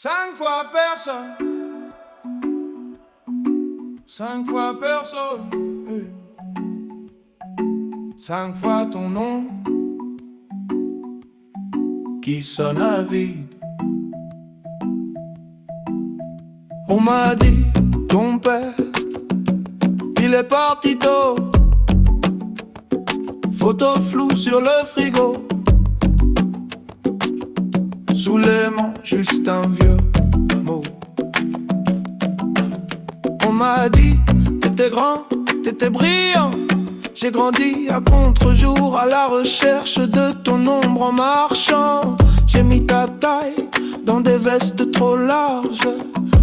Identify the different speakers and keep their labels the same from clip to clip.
Speaker 1: 5 fois personne, 5 fois personne, 5 fois ton nom qui sonne à vide. On m'a dit, ton père, il est parti tôt. Photo floue sur le frigo, sous l'aimant, juste un vieux mot. On m'a dit, t'étais grand, t'étais brillant. J'ai grandi à contre-jour, à la recherche de ton ombre en marchant. J'ai mis ta taille dans des vestes trop larges,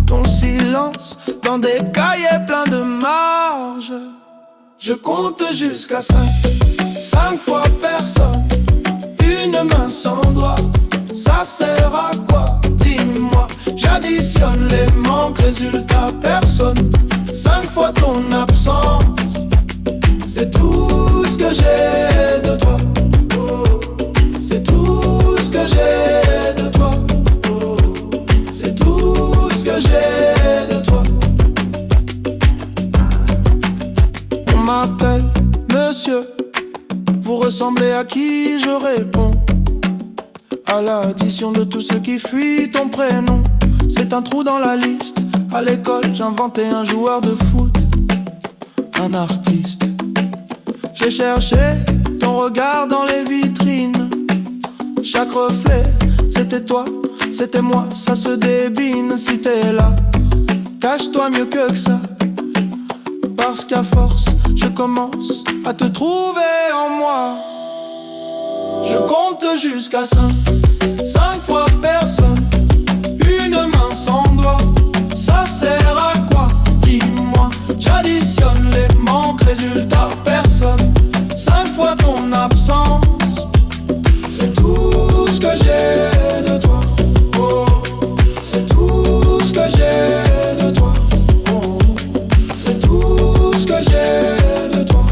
Speaker 1: ton silence dans des cahiers pleins de marge. Je compte jusqu'à 5, 5 fois personne, une main sans doigt. Ça sert à quoi? Dis-moi. J'additionne les manques, résultat personne. 5 fois ton absence, c'est tout ce que j'ai de toi. Oh, c'est tout ce que j'ai de toi. Oh, c'est tout ce que j'ai de toi. On m'appelle monsieur, vous ressemblez à qui? Je réponds à l'addition de tout ce qui fuit ton prénom. C'est un trou dans la liste. À l'école, j'inventais un joueur de foot, un artiste. J'ai cherché ton regard dans les vitrines. Chaque reflet, c'était toi, c'était moi. Ça se débine si t'es là. Cache-toi mieux que ça, parce qu'à force, je commence à te trouver en moi. Je compte jusqu'à 5, 5 fois personne, une main sans doigt. Ça sert à quoi? Dis-moi. J'additionne les manques, résultat personne. 5 fois ton absence, c'est tout ce que j'ai de toi. Oh, c'est tout ce que j'ai de toi. Oh, c'est tout ce que j'ai de toi.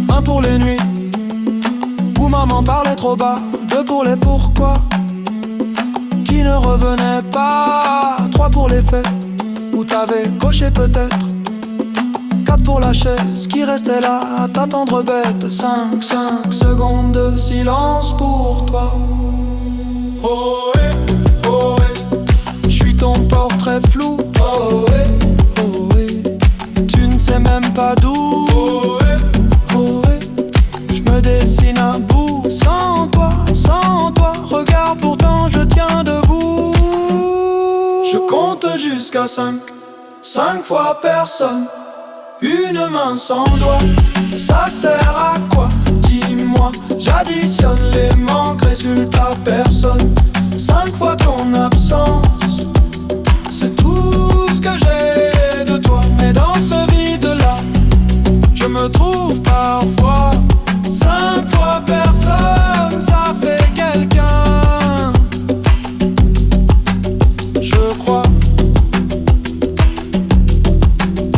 Speaker 1: Un pour les nuits où maman parlait trop bas, 2 pour les pourquoi qui ne revenaient pas, 3 pour les faits où t'avais coché peut-être, 4 pour la chaise qui restait là à t'attendre bête, 5 secondes de silence pour toi. Oh ouais, oh ouais, j'suis ton portrait flou. Oh ouais, oh ouais, tu ne sais même pas d'où. Oh ouais, oh ouais, j'me dessine à bout. Sans toi, regarde pourtant je tiens debout. Je compte jusqu'à 5, 5 fois personne, une main sans doigt. Ça sert à quoi? Dis-moi. J'additionne les manques, résultat personne. 5 fois ton absence, c'est tout ce que j'ai de toi. Mais dans ce vide-là, je me trouve parfois. 5 fois personne, ça fait quelqu'un, je crois.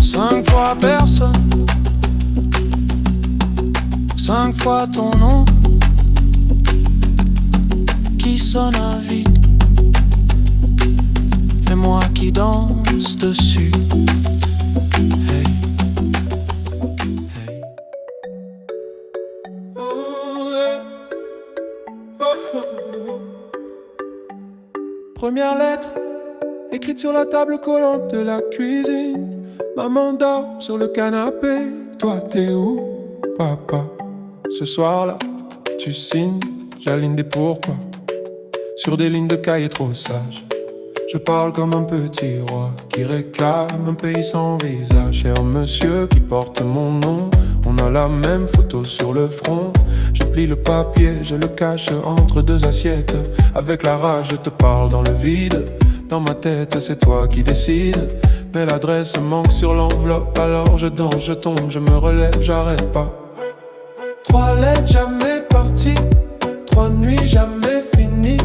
Speaker 1: 5 fois personne, 5 fois ton nom qui sonne à vide, et moi qui danse dessus. Hey. Première lettre, écrite sur la table collante de la cuisine. Maman dort sur le canapé. Toi t'es où, papa? Ce soir-là, tu signes, j'aligne des pourquoi sur des lignes de cahier trop sages. Je parle comme un petit roi qui réclame un pays sans visage. Cher monsieur qui porte mon nom, on a la même photo sur le front. Je plie le papier, je le cache entre 2 assiettes. Avec la rage, je te parle dans le vide. Dans ma tête, c'est toi qui décides. Mais l'adresse manque sur l'enveloppe. Alors je danse, je tombe, je me relève, j'arrête pas. 3 lettres jamais parties, 3 nuits jamais finies.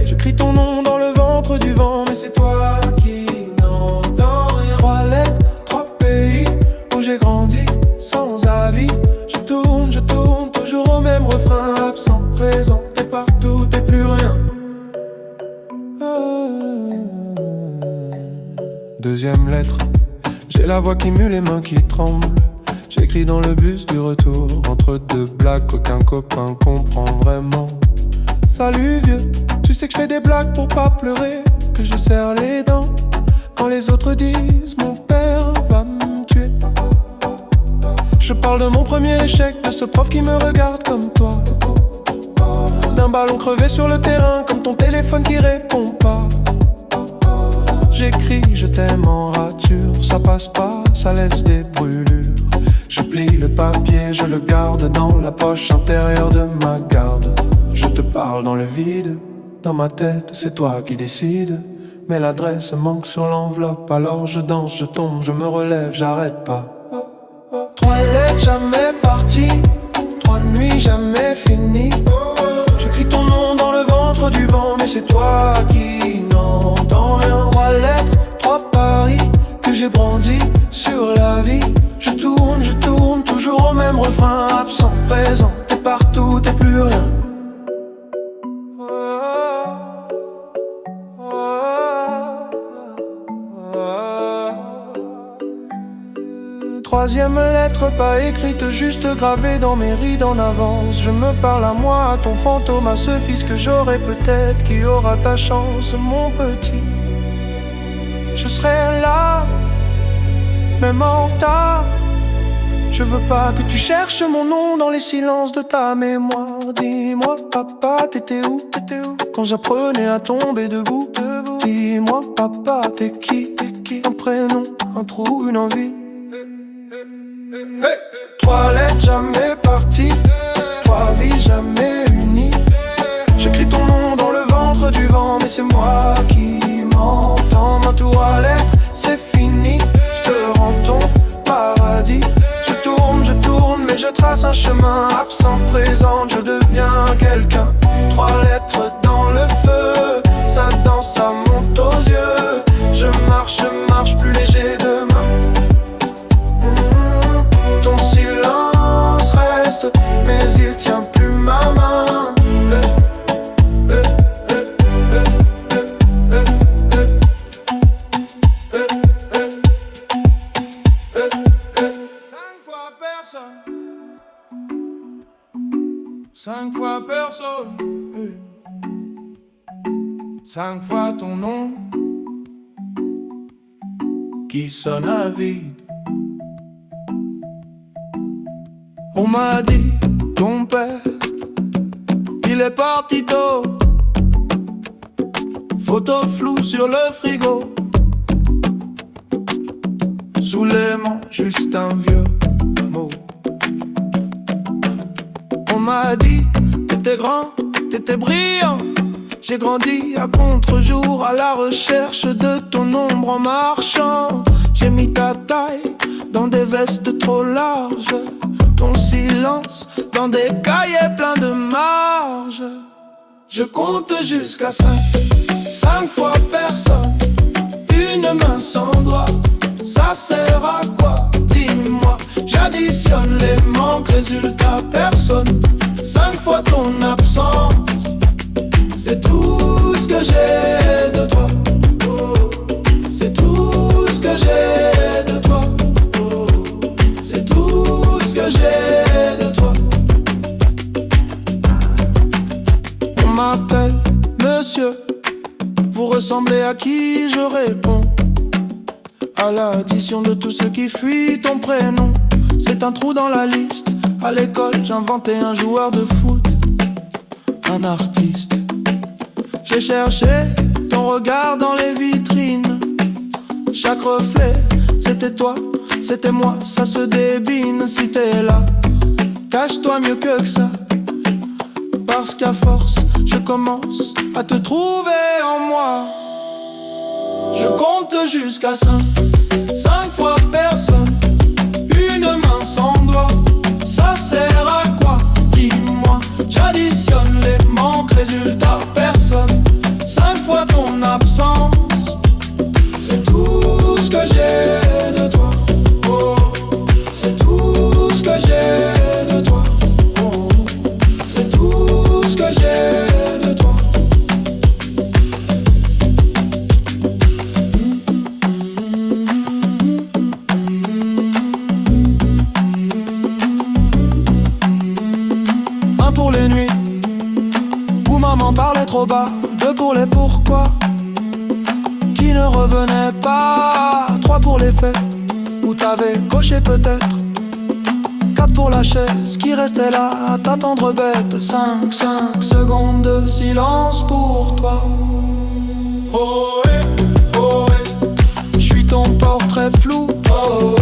Speaker 1: J'écris ton nom dans le ventre du vent, mais c'est toi qui n'entends rien. 3 lettres, 3 Troisième lettre, j'ai la voix qui mue, les mains qui tremblent. J'écris dans le bus du retour, entre deux blagues qu'aucun copain comprend vraiment. Salut vieux, tu sais que je fais des blagues pour pas pleurer, que je serre les dents quand les autres disent mon père va me tuer. Je parle de mon premier échec, de ce prof qui me regarde comme toi, d'un ballon crevé sur le terrain, comme ton téléphone qui répond pas. J'écris je t'aime en rature, ça passe pas, ça laisse des brûlures. Je plie le papier, je le garde dans la poche intérieure de ma garde. Je te parle dans le vide, dans ma tête c'est toi qui décides. Mais l'adresse manque sur l'enveloppe, alors je danse, je tombe, je me relève, j'arrête pas. 3 lettres jamais parties, 3 nuits jamais finies. J'écris ton nom dans le ventre du vent, mais c'est toi qui n'entends rien. 3 lettres, 3 paris que j'ai brandis sur la vie. Je tourne, toujours au même refrain. Absent, présent, t'es partout, t'es plus rien. Troisième lettre pas écrite, juste gravée dans mes rides en avance. Je me parle à moi, à ton fantôme, à ce fils que j'aurai peut-être, qui aura ta chance, mon petit. Je serai là, même en retard. Je veux pas que tu cherches mon nom dans les silences de ta mémoire. Dis-moi papa, t'étais où quand j'apprenais à tomber debout. Dis-moi papa, t'es qui un prénom, un trou, une envie. 3 lettres jamais parties, 3 vies jamais unies. J'écris ton nom dans le ventre du vent, mais c'est moi qui m'entends. Ma 3 lettres, c'est fini, je te rends ton paradis. Je tourne, mais je trace un chemin. Absent, présent, je deviens quelqu'un. 3 lettres dans le feu, ça danse, ça monte aux yeux. Je marche plus léger demain. Ton silence reste, mais il tient plus ma main. 5 fois personne, 5 fois ton nom qui sonne à vide. On m'a dit, ton père, il est parti tôt. Photo floue sur le frigo, sous les mains, juste un vieux mot. On m'a dit, t'étais grand, t'étais brillant. J'ai grandi à contre-jour, à la recherche de ton ombre en marchant. J'ai mis ta taille dans des vestes trop larges, ton silence dans des cahiers pleins de marge. Je compte jusqu'à 5, 5 fois personne, une main sans doigt. Ça sert à quoi? Dis-moi. J'additionne les manques, résultat personne. 5 fois ton absence, c'est tout ce que j'ai de toi. Oh, c'est tout ce que j'ai de toi. Oh, c'est tout ce que j'ai de toi. On m'appelle monsieur, vous ressemblez à qui? Je réponds à l'addition de tous ceux qui fuient ton prénom. C'est un trou dans la liste. À l'école, j'inventais un joueur de foot, un artiste. J'ai cherché ton regard dans les vitrines. Chaque reflet, c'était toi, c'était moi. Ça se débine si t'es là. Cache-toi mieux que ça, parce qu'à force, je commence à te trouver en moi. Je compte jusqu'à 5, 5 fois personne, une main sans doigt. Ça sert à quoi? Dis-moi. J'additionne les manques, résultat personne. 5 fois ton absence, c'est tout ce que j'ai de toi. Oh, c'est tout ce que j'ai de toi. Oh, c'est tout ce que j'ai de toi. fait, où t'avais coché peut-être 4 pour la chaise qui restait là à t'attendre bête. 5 secondes de silence pour toi. Oh j'suis ton portrait flou. Oh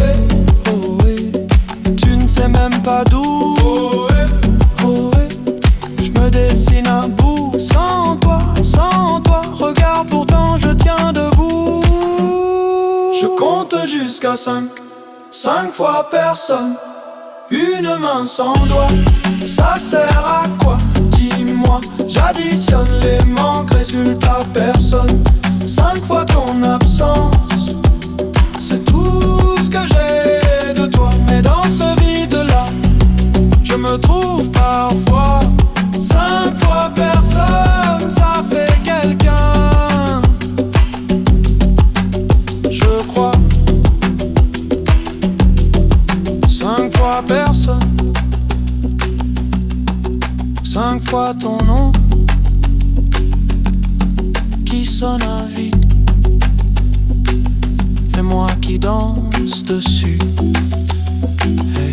Speaker 1: tu ne sais même pas d'où. J'me dessine à bout. Sans toi, regarde pourtant je tiens debout. Je compte jusqu'à 5 fois personne. Une main sans doigt, ça sert à quoi? Dis-moi, j'additionne les manques, résultat personne. 5 fois ton absence, c'est tout ce que j'ai de toi. Mais dans ce vide-là, je me trouve parfois. 5 fois personne, ça fait quelqu'un, je crois. 5 fois personne, 5 fois ton nom qui sonne à vide, et moi qui danse dessus. Hey.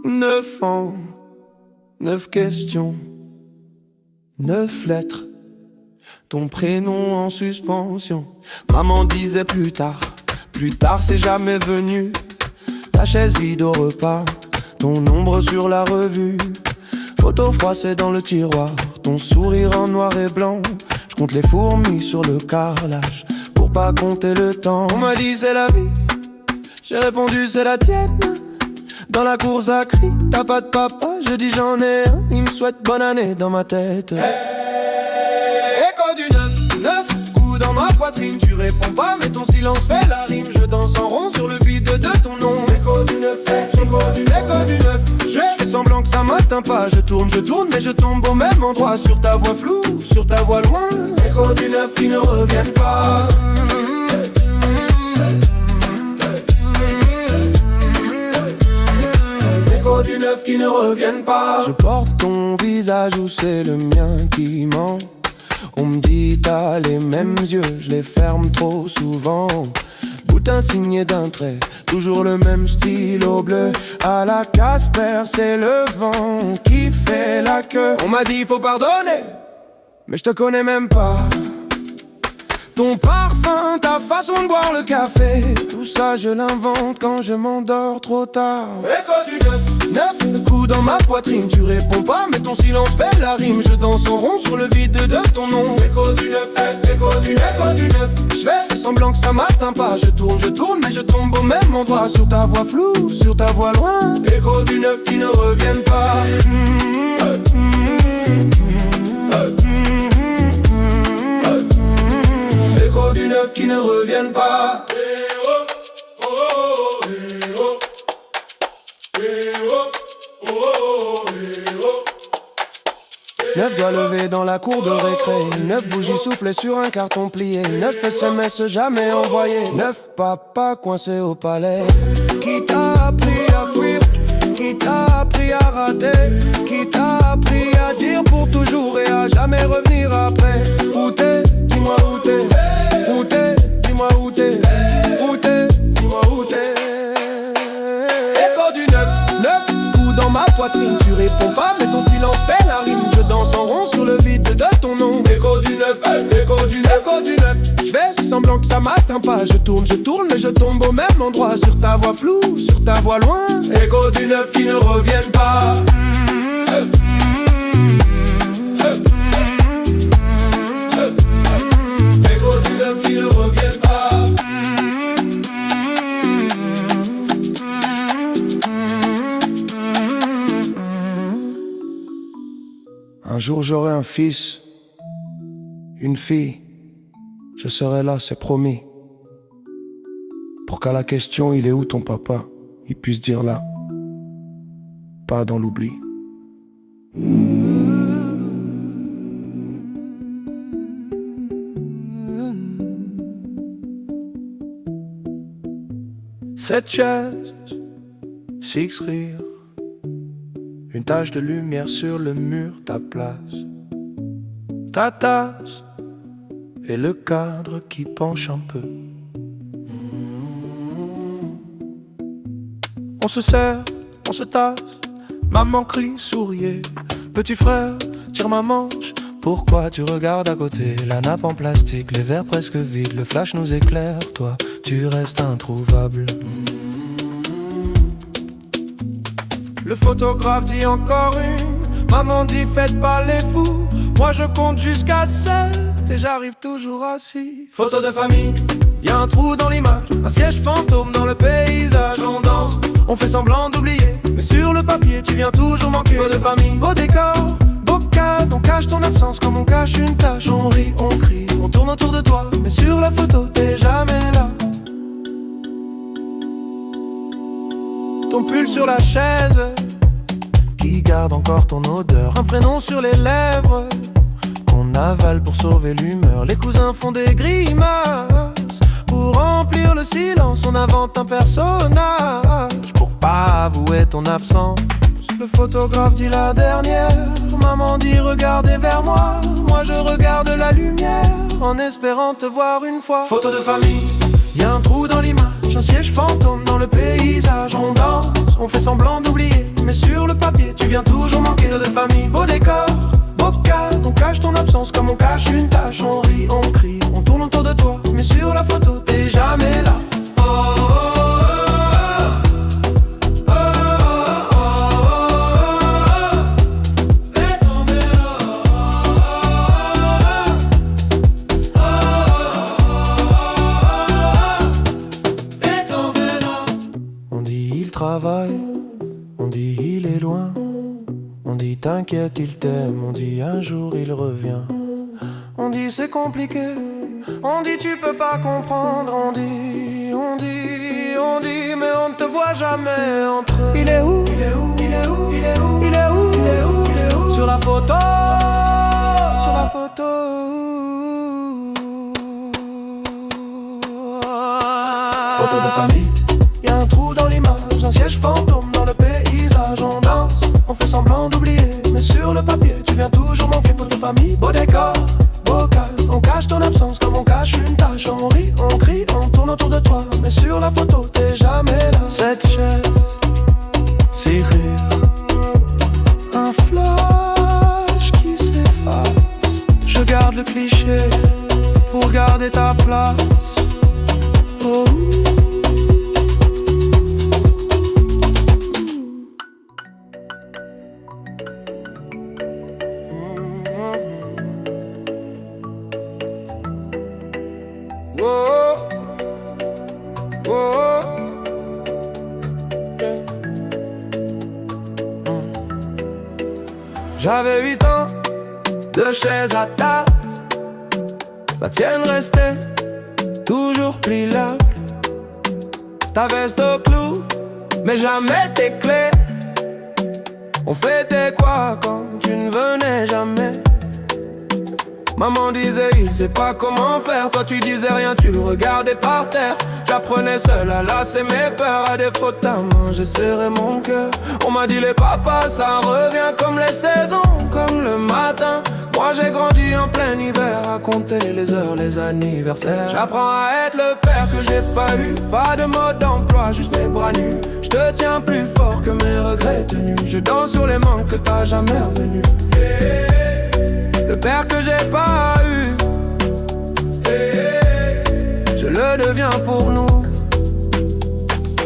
Speaker 1: Neuf ans, 9 questions, 9 lettres, ton prénom en suspension. Maman disait plus tard c'est jamais venu. Ta chaise vide au repas, ton ombre sur la revue. Photo froissée dans le tiroir, ton sourire en noir et blanc. Je compte les fourmis sur le carrelage pour pas compter le temps. On m'a dit c'est la vie, j'ai répondu c'est la tienne. Dans la cour ça crie, t'as pas de papa, je dis j'en ai un. Il me souhaite bonne année dans ma tête. Hey, écho du 9 coups dans ma poitrine. Tu réponds pas mais ton silence fait la rime. Je danse en rond sur le vide de ton nom. Écho du 9, écho du 9. Je fais semblant que ça m'atteint pas. Je tourne mais je tombe au même endroit. Sur ta voix floue, sur ta voix loin. Écho du 9 qui ne reviennent pas. Du 9 qui ne reviennent pas. Je porte ton visage ou c'est le mien qui ment. On me dit t'as les mêmes yeux, je les ferme trop souvent. Boutin signé d'un trait, toujours le même stylo bleu. À la Casper, c'est le vent qui fait la queue. On m'a dit faut pardonner, mais je te connais même pas. Ton parfum, ta façon de boire le café, tout ça je l'invente quand je m'endors trop tard. Écho du 9 coups dans ma poitrine. Tu réponds pas mais ton silence fait la rime. Je danse en rond sur le vide de ton nom. Écho du 9, écho du 9. Je fais semblant que ça m'atteint pas. Je tourne mais je tombe au même endroit. Sur ta voix floue, sur ta voix loin. Écho du 9 qui ne reviennent pas. Écho du 9 qui ne reviennent pas. 9 doigts levés dans la cour de récré. 9 bougies soufflées sur un carton plié. 9 SMS jamais envoyés. 9 papas coincés au palais. Qui t'a appris à fuir? Qui t'a appris à rater? Qui t'a appris à dire pour toujours et à jamais revenir après? Où t'es? Dis-moi où t'es. Où t'es? Dis-moi où t'es. Où t'es? Dis-moi où t'es. Écho du 9 coups dans ma poitrine. Tu réponds pas mais ton silence fait la rime. Je danse en rond sur le vide de ton nom. Écho du 9, écho du 9. Je fais semblant que ça m'atteint pas. Je tourne mais je tombe au même endroit. Sur ta voix floue, sur ta voix loin. Écho du 9 qui ne reviennent pas. Écho du 9 qui ne reviennent pas. Un jour j'aurai un fils, une fille, je serai là, c'est promis. Pour qu'à la question il est où ton papa, il puisse dire là, pas dans l'oubli. Cette chaise, six rires, une tache de lumière sur le mur, ta place, ta tasse et le cadre qui penche un peu. On se serre, on se tasse, maman crie, souriez. Petit frère, tire ma manche, pourquoi tu regardes à côté? La nappe en plastique, les verres presque vides, le flash nous éclaire, toi, tu restes introuvable. Le photographe dit encore une, maman dit faites pas les fous. Moi je compte jusqu'à 7 et j'arrive toujours à 6. Photo de famille, y'a un trou dans l'image, un siège fantôme dans le paysage. On danse, on fait semblant d'oublier, mais sur le papier tu viens toujours manquer. Photo de famille, beau décor, beau cadre, on cache ton absence comme on cache une tache. On rit, on crie, on tourne autour de toi, mais sur la photo t'es jamais là. Ton pull sur la chaise, qui garde encore ton odeur. Un prénom sur les lèvres, qu'on avale pour sauver l'humeur. Les cousins font des grimaces, pour remplir le silence on invente un personnage, pour pas avouer ton absence. Le photographe dit la dernière, maman dit regardez vers moi. Moi je regarde la lumière, en espérant te voir une fois. Photo de famille, y'a un trou dans l'image, un siège fantôme dans le paysage. On danse, on fait semblant d'oublier, mais sur le papier tu viens toujours manquer. De famille, beau décor, beau cadre, on cache ton absence comme on cache une tache. On rit, on crie, on tourne autour de toi, mais sur la photo t'es jamais là. On dit il travaille, on dit il est loin, on dit t'inquiète il t'aime, on dit un jour il revient. On dit c'est compliqué, on dit tu peux pas comprendre. On dit, mais on ne te voit jamais entre eux. Il est où? Il est où? Il est où? Il est où? Il est où? Il est où? Il est où? Sur la photo, sur la photo. Photo de famille, y'a un trou dans l'image, un siège fantôme dans le paysage. On danse, on fait semblant d'oublier, mais sur le papier tu viens toujours manquer. Photo de famille, beau décor, beau cadre, on cache ton absence comme on cache une tache. On rit, on crie, on tourne autour de toi, mais sur la photo t'es jamais là. Cette chaise, six rires, un flash qui s'efface. Je garde le cliché pour garder ta place. Oh. Oh, oh, yeah. J'avais 8 ans, 2 chaises à table, la tienne restait toujours pliable. Ta veste au clou, mais jamais tes clés. On fêtait quoi quand tu ne venais jamais? Maman disait il sait pas comment faire, toi tu disais rien, tu le regardais par terre. J'apprenais seul à lasser mes peurs, à défaut de ta main j'ai serré mon cœur. On m'a dit les papas ça revient comme les saisons, comme le matin. Moi j'ai grandi en plein hiver, à compter les heures, les anniversaires. J'apprends à être le père que j'ai pas eu, pas de mode d'emploi, juste mes bras nus. Je te tiens plus fort que mes regrets tenus, je danse sur les manques que t'as jamais revenus. Le père que j'ai pas eu, je le deviens pour nous.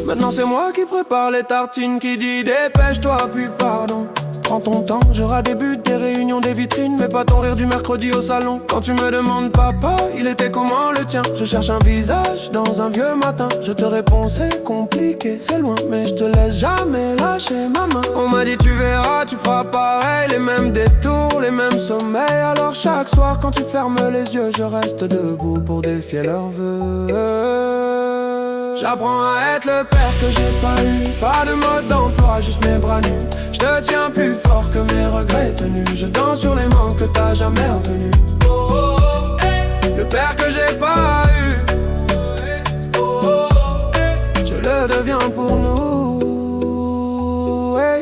Speaker 1: Maintenant c'est moi qui prépare les tartines, qui dit dépêche-toi puis pardon. Prends ton temps, j'aurai des buts, des réunions, des vitrines, mais pas ton rire du mercredi au salon. Quand tu me demandes papa, il était comment le tien? Je cherche un visage dans un vieux matin. Je te réponds c'est compliqué, c'est loin, mais je te laisse jamais lâcher ma main. On m'a dit tu verras, tu feras pareil, les mêmes détours, les mêmes sommeils. Alors chaque soir quand tu fermes les yeux, je reste debout pour défier leurs vœux. J'apprends à être le père que j'ai pas eu, pas de mode d'emploi, juste mes bras nus. Je te tiens plus fort que mes regrets tenus, je danse sur les manques que t'as jamais revenus. Le père que j'ai pas eu, je le le deviens pour nous. Hey.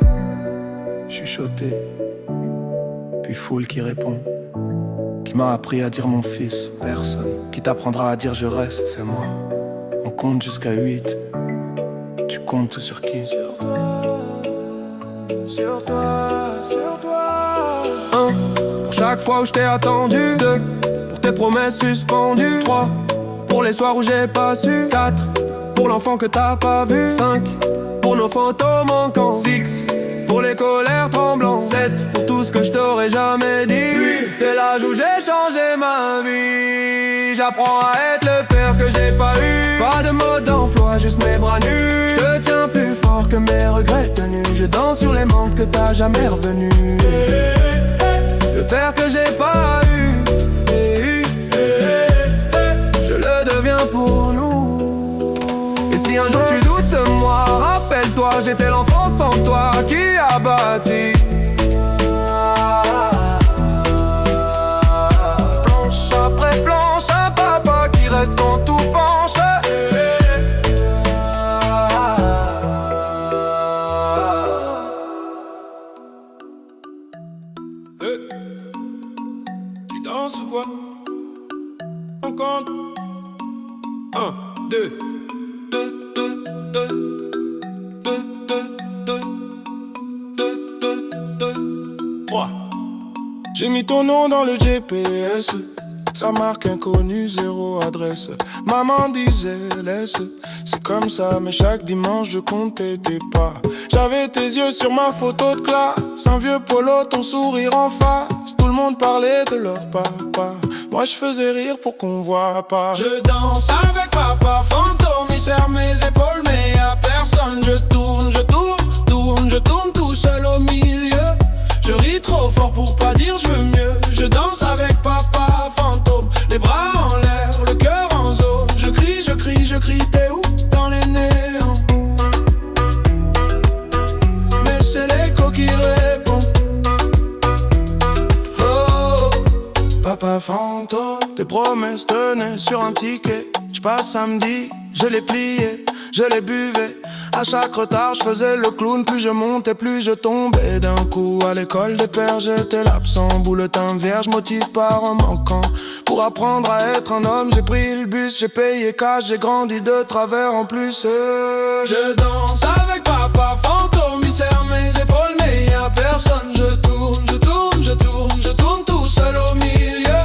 Speaker 1: Chuchoté, puis foule qui répond. Qui m'a appris à dire mon fils, personne. Qui t'apprendra à dire je reste, c'est moi. On compte jusqu'à 8. Tu comptes sur qui? Sur toi, sur toi, sur toi. 1, pour chaque fois où je t'ai attendu. 2, pour tes promesses suspendues. 3, pour les soirs où j'ai pas su. 4, pour l'enfant que t'as pas vu. 5, pour nos photos manquants. 6, pour les colères tremblantes. 7, pour tout ce que je t'aurais jamais dit. 8, c'est l'âge où j'ai changé ma vie. J'apprends à être le père que j'ai pas eu. Pas de mode d'emploi, juste mes bras nus. Je te tiens plus fort que mes regrets tenus. Je danse sur les manques que t'as jamais revenus. Le père que j'ai pas eu. Je le deviens pour nous. Et si un jour tu doutes de moi, rappelle-toi, j'étais l'enfant sans toi qui a bâti. Planche après planche, un papa qui reste quand tout penche.
Speaker 2: Tu danses ou quoi? On compte 1, 2, 2, 2, 2, 2, 2, 2, 2, 2, 2, 3. J'ai mis ton nom dans le GPS. Ça marque inconnu, zéro adresse. Maman disait laisse, c'est comme ça. Mais chaque dimanche je comptais tes pas. J'avais tes yeux sur ma photo de classe. Un vieux polo, ton sourire en face. Tout le monde parlait de leur papa. Moi je faisais rire pour qu'on voit pas. Je danse avec papa fantôme. Il serre mes épaules mais y'a personne. Je tourne, je tourne, tourne, je tourne tout seul au milieu. Je ris trop fort pour pas dire je veux mieux. Je danse avec papa fantôme. Les bras en l'air, le cœur en zone. Je crie, je crie, je crie, t'es où? Dans les néons. Mais c'est l'écho qui répond. Oh, papa fantôme. Tes promesses tenaient sur un ticket. J'passe samedi, je les pliais, je les buvais. À chaque retard, je faisais le clown. Plus je montais, plus je tombais. D'un coup, à l'école des pères, j'étais l'absent. Bouletin vierge, motive par un manquant. Pour apprendre à être un homme, j'ai pris le bus. J'ai payé cash, j'ai grandi de travers en plus. Je danse avec papa fantôme. Il serre mes épaules, mais y'a personne. Je tourne, je tourne, je tourne, je tourne tout seul au milieu.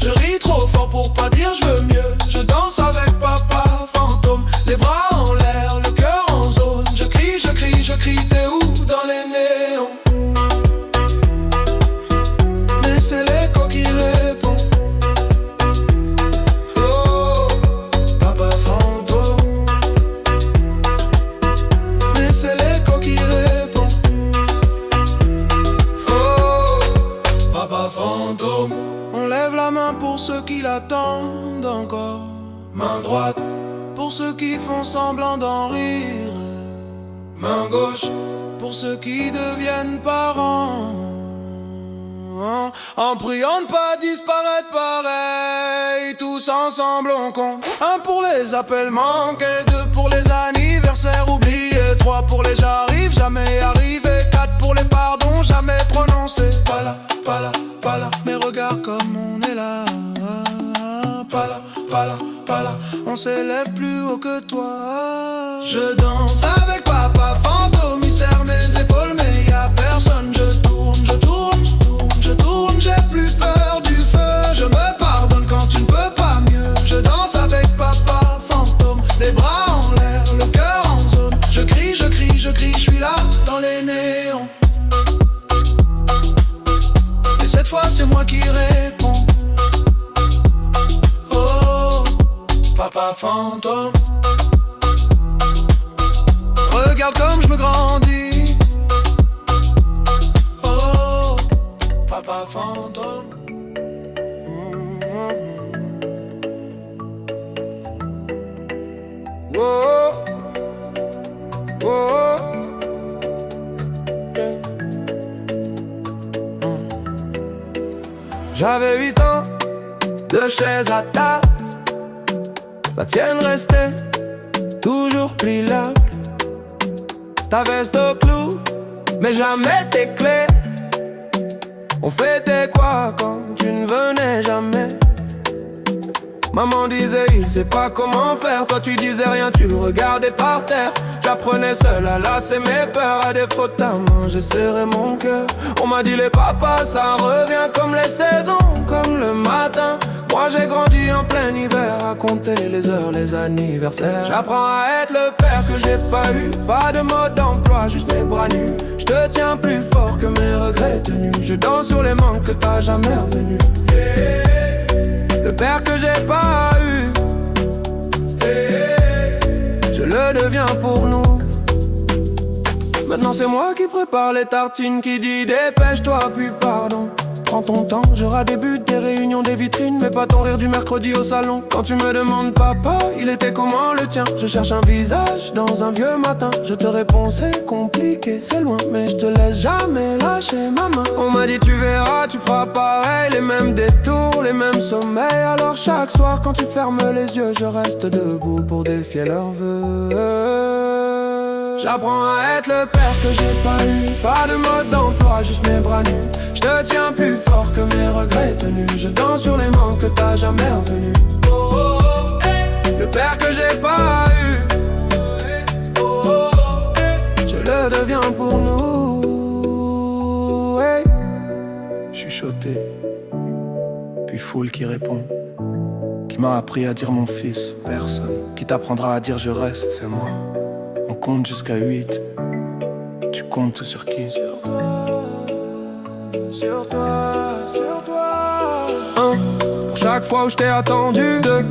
Speaker 2: Je ris trop fort pour pas dire je veux mieux. Je danse avec papa fantôme. Les bras en l'air, le cœur en zone. Je crie, je crie, je crie, t'es où? Dans les néons. Mais c'est l'écho qui répond. Oh, papa fantôme. Mais c'est l'écho qui répond. Oh, papa fantôme. On lève la main pour ceux qui l'attendent encore. Main droite pour ceux qui font semblant d'en rire. Main gauche pour ceux qui deviennent parents. En priant de pas disparaître pareil. Tous ensemble on compte. 1 pour les appels manqués, 2 pour les anniversaires oubliés, 3 pour les j'arrive jamais arrivé, 4 pour les pardons jamais prononcés. Pas là, pas là, pas là. Mais regarde comme on est là. Pas là, pas là, pas là. On s'élève plus haut que toi. Je danse avec papa fantôme. Il serre mes épaules mais y'a personne. Je tourne, je tourne, je tourne, je tourne. J'ai plus peur du feu. Je me pardonne quand tu ne peux pas mieux. Je danse avec papa fantôme. Les bras en l'air, le cœur en zone. Je crie, je crie, je crie. Je suis là dans les néons. Et cette fois c'est moi qui réponds. Papa fantôme. Regarde comme je me grandis. Oh, papa fantôme.
Speaker 1: Oh, oh, yeah. J'avais 8 ans, 2 chaises à table. La tienne restait toujours pliable. Ta veste au clou, mais jamais tes clés. On fêtait quoi quand tu ne venais jamais? Maman disait il sait pas comment faire. Toi tu disais rien, tu regardais par terre. J'apprenais seul à lasser mes peurs. À défaut de ta main, j'ai serré mon cœur. On m'a dit les papas, ça revient comme les saisons, comme le matin. Moi j'ai grandi en plein hiver, à compter les heures, les anniversaires. J'apprends à être le père que j'ai pas eu. Pas de mode d'emploi, juste mes bras nus. Je te tiens plus fort que mes regrets tenus. Je danse sur les manques que t'as jamais revenus. Le père que j'ai pas eu, je le deviens pour nous. Maintenant c'est moi qui prépare les tartines, qui dit dépêche-toi puis pardon. Prends ton temps, j'aurai des buts, des réunions, des vitrines, mais pas ton rire du mercredi au salon. Quand tu me demandes papa, il était comment le tien? Je cherche un visage dans un vieux matin. Je te réponds c'est compliqué, c'est loin, mais je te laisse jamais lâcher ma main. On m'a dit tu verras, tu feras pareil, les mêmes détours, les mêmes sommeils. Alors chaque soir quand tu fermes les yeux, je reste debout pour défier leurs vœux. J'apprends à être le père que j'ai pas eu. Pas de mode d'emploi, juste mes bras nus. Je te tiens plus fort que mes regrets tenus. Je danse sur les manques que t'as jamais revenus. Le père que j'ai pas eu, je le deviens pour nous. Chuchoté, puis foule qui répond. Qui m'a appris à dire mon fils, personne. Qui t'apprendra à dire je reste, c'est moi. On compte jusqu'à 8. Tu comptes sur qui? Sur toi, sur toi, sur toi. 1, pour chaque fois où je t'ai attendu. 2,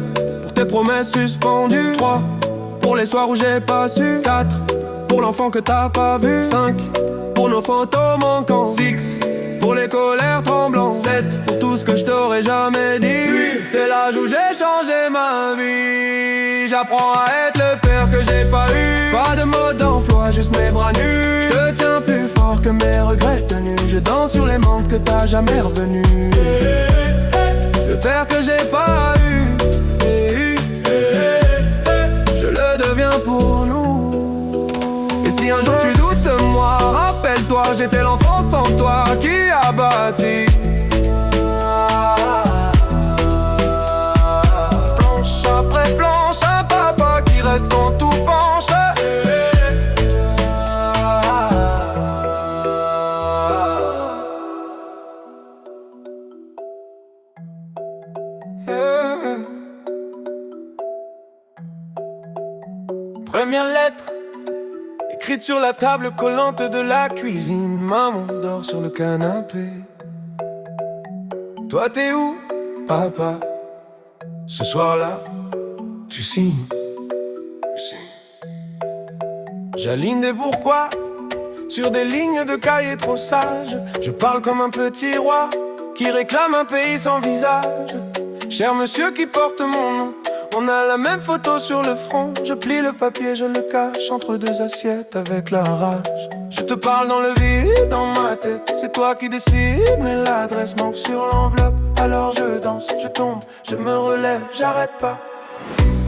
Speaker 1: pour tes promesses suspendues. 3, pour les soirs où j'ai pas su. 4, pour l'enfant que t'as pas vu. 5, pour nos photos manquantes. 6, pour les colères tremblantes. 7, pour tout ce que je t'aurais jamais dit. 8, c'est l'âge où j'ai changé ma vie. J'apprends à être le père que j'ai pas eu. Pas de mode d'emploi, juste mes bras nus. Je te tiens plus fort que mes regrets tenus. Je danse sur les manques que t'as jamais revenus. Le père que j'ai pas eu, je le deviens pour nous. Et si un jour tu doutes de moi, rappelle-toi, j'étais l'enfant sans toi qui a bâti. Planche après planche, un papa qui reste quand tout penche. Première lettre, écrite sur la table collante de la cuisine. Maman dort sur le canapé. Toi t'es où, papa? Ce soir-là, tu signes. J'aligne des pourquoi sur des lignes de cahiers trop sages. Je parle comme un petit roi qui réclame un pays sans visage. Cher monsieur qui porte mon nom, on a la même photo sur le front. Je plie le papier, je le cache entre deux assiettes avec la rage. Je te parle dans le vide, dans ma tête. C'est toi qui décides, mais l'adresse manque sur l'enveloppe. Alors je danse, je tombe, je me relève, j'arrête pas.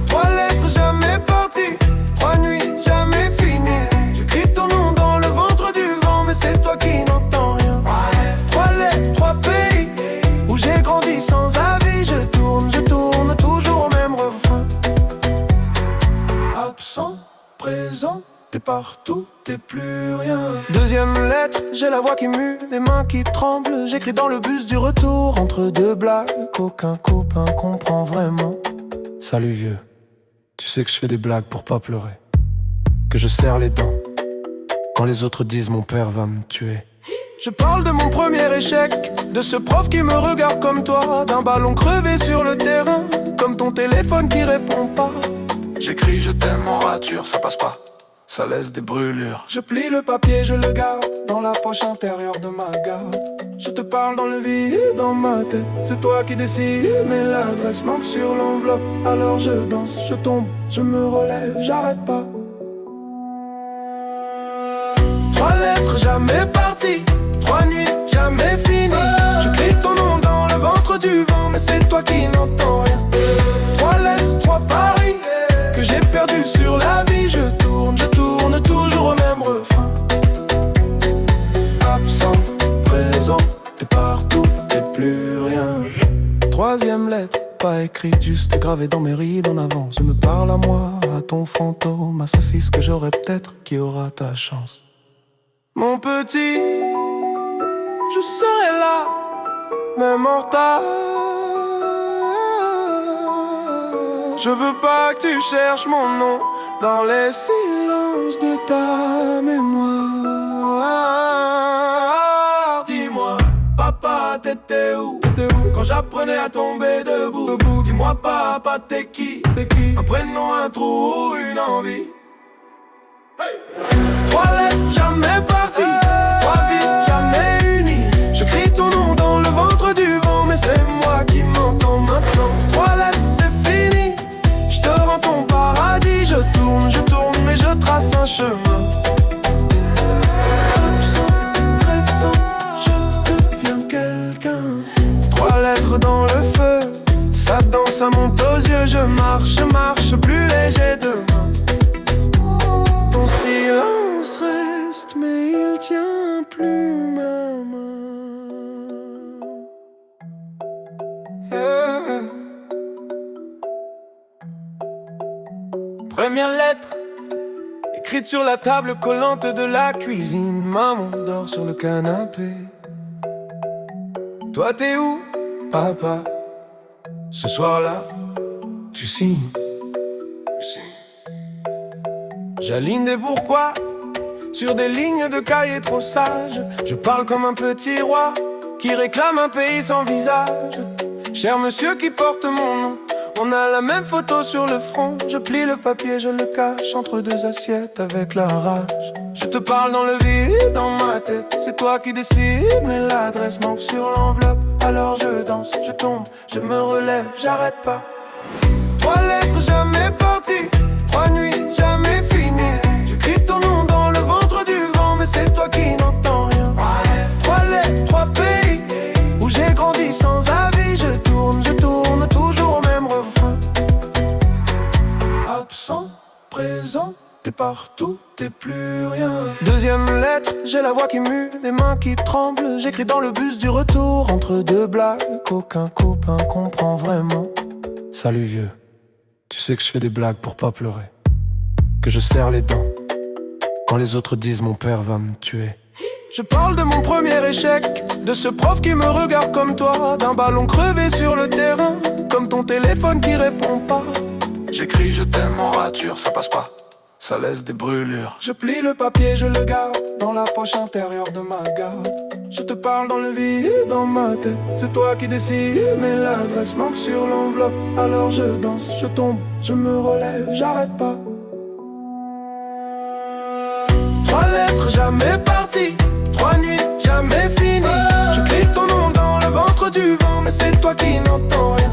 Speaker 1: 3 lettres jamais parties, 3 nuits jamais finies. J'écris ton nom dans le ventre du vent, mais c'est toi qui n'entends rien. 3 lettres, 3 pays, où j'ai grandi sans avis. Je tourne toujours au même refrain. Absent, présent, t'es partout, t'es plus rien. Deuxième lettre, j'ai la voix qui mue, les mains qui tremblent. J'écris dans le bus du retour, entre deux blagues qu'aucun copain comprend vraiment. Salut vieux, tu sais que je fais des blagues pour pas pleurer, que je serre les dents quand les autres disent mon père va me tuer. Je parle de mon premier échec, de ce prof qui me regarde comme toi, d'un ballon crevé sur le terrain, comme ton téléphone qui répond pas. J'écris je t'aime en rature, ça passe pas, ça laisse des brûlures. Je plie le papier, je le garde dans la poche intérieure de ma garde. Je te parle dans le vide, dans ma tête, c'est toi qui décides, mais l'adresse manque sur l'enveloppe. Alors je danse, je tombe, je me relève, j'arrête pas. 3 lettres jamais parties, 3 nuits jamais finies. J'écris ton nom dans le ventre du vent, mais c'est toi qui n'entends rien. 3 lettres, 3 paris, que j'ai perdu perdu sur la vie. Je tourne toujours au même refrain. Absent, présent, t'es partout, t'es plus rien. Troisième lettre, pas écrite, juste gravée dans mes rides en avance. Je me parle à moi, à ton fantôme, à ce fils que j'aurai peut-être qui aura ta chance. Mon petit, je serai là, même en retard. Je veux pas que tu cherches mon nom dans les silences de ta mémoire. Dis-moi, papa, t'étais où quand j'apprenais à tomber debout? Dis-moi, papa, t'es qui? Un prénom, un trou, une envie. Trois lettres, jamais parties. Trois vies, jamais unies. Je crie ton nom dans le ventre du vent, mais c'est moi qui m'entends maintenant. Trois lettres, c'est fini. Je te rends ton paradis. Je tourne, mais je trace un chemin. Absent, rêve je deviens quelqu'un. Trois lettres dans le feu, ça danse, ça monte aux yeux. Je marche plus léger demain. Ton silence reste, mais il tient plus ma main. Première lettre, écrite sur la table collante de la cuisine. Maman dort sur le canapé. Toi t'es où, papa? Ce soir-là, tu signes. J'aligne des pourquoi sur des lignes de cahiers trop sages. Je parle comme un petit roi qui réclame un pays sans visage. Cher monsieur qui porte mon nom, on a la même photo sur le front. Je plie le papier, je le cache entre deux assiettes avec la rage. Je te parle dans le vide, dans ma tête, c'est toi qui décides, mais l'adresse manque sur l'enveloppe. Alors je danse, je tombe, je me relève, j'arrête pas. Trois lettres jamais parties, trois nuits jamais finies. Je crie ton nom dans le ventre du vent, mais c'est toi qui n'entends rien. Trois lettres, trois pays, où j'ai grandi sans avis. Je tourne toujours au même refrain. Absent, présent, t'es partout, t'es plus rien. Deuxième lettre, j'ai la voix qui mue, les mains qui tremblent. J'écris dans le bus du retour, entre deux blagues qu'aucun copain comprend vraiment. Salut vieux, tu sais que je fais des blagues pour pas pleurer, que je serre les dents quand les autres disent mon père va me tuer. Je parle de mon premier échec, de ce prof qui me regarde comme toi, d'un ballon crevé sur le terrain, comme ton téléphone qui répond pas. J'écris je t'aime en rature, ça passe pas, ça laisse des brûlures. Je plie le papier, je le garde dans la poche intérieure de ma garde. Je te parle dans le vide, dans ma tête, c'est toi qui décides, mais l'adresse manque sur l'enveloppe. Alors je danse, je tombe, je me relève, j'arrête pas. Trois lettres jamais parties, trois nuits jamais finies. Je crie ton nom dans le ventre du vent, mais c'est toi qui n'entends rien.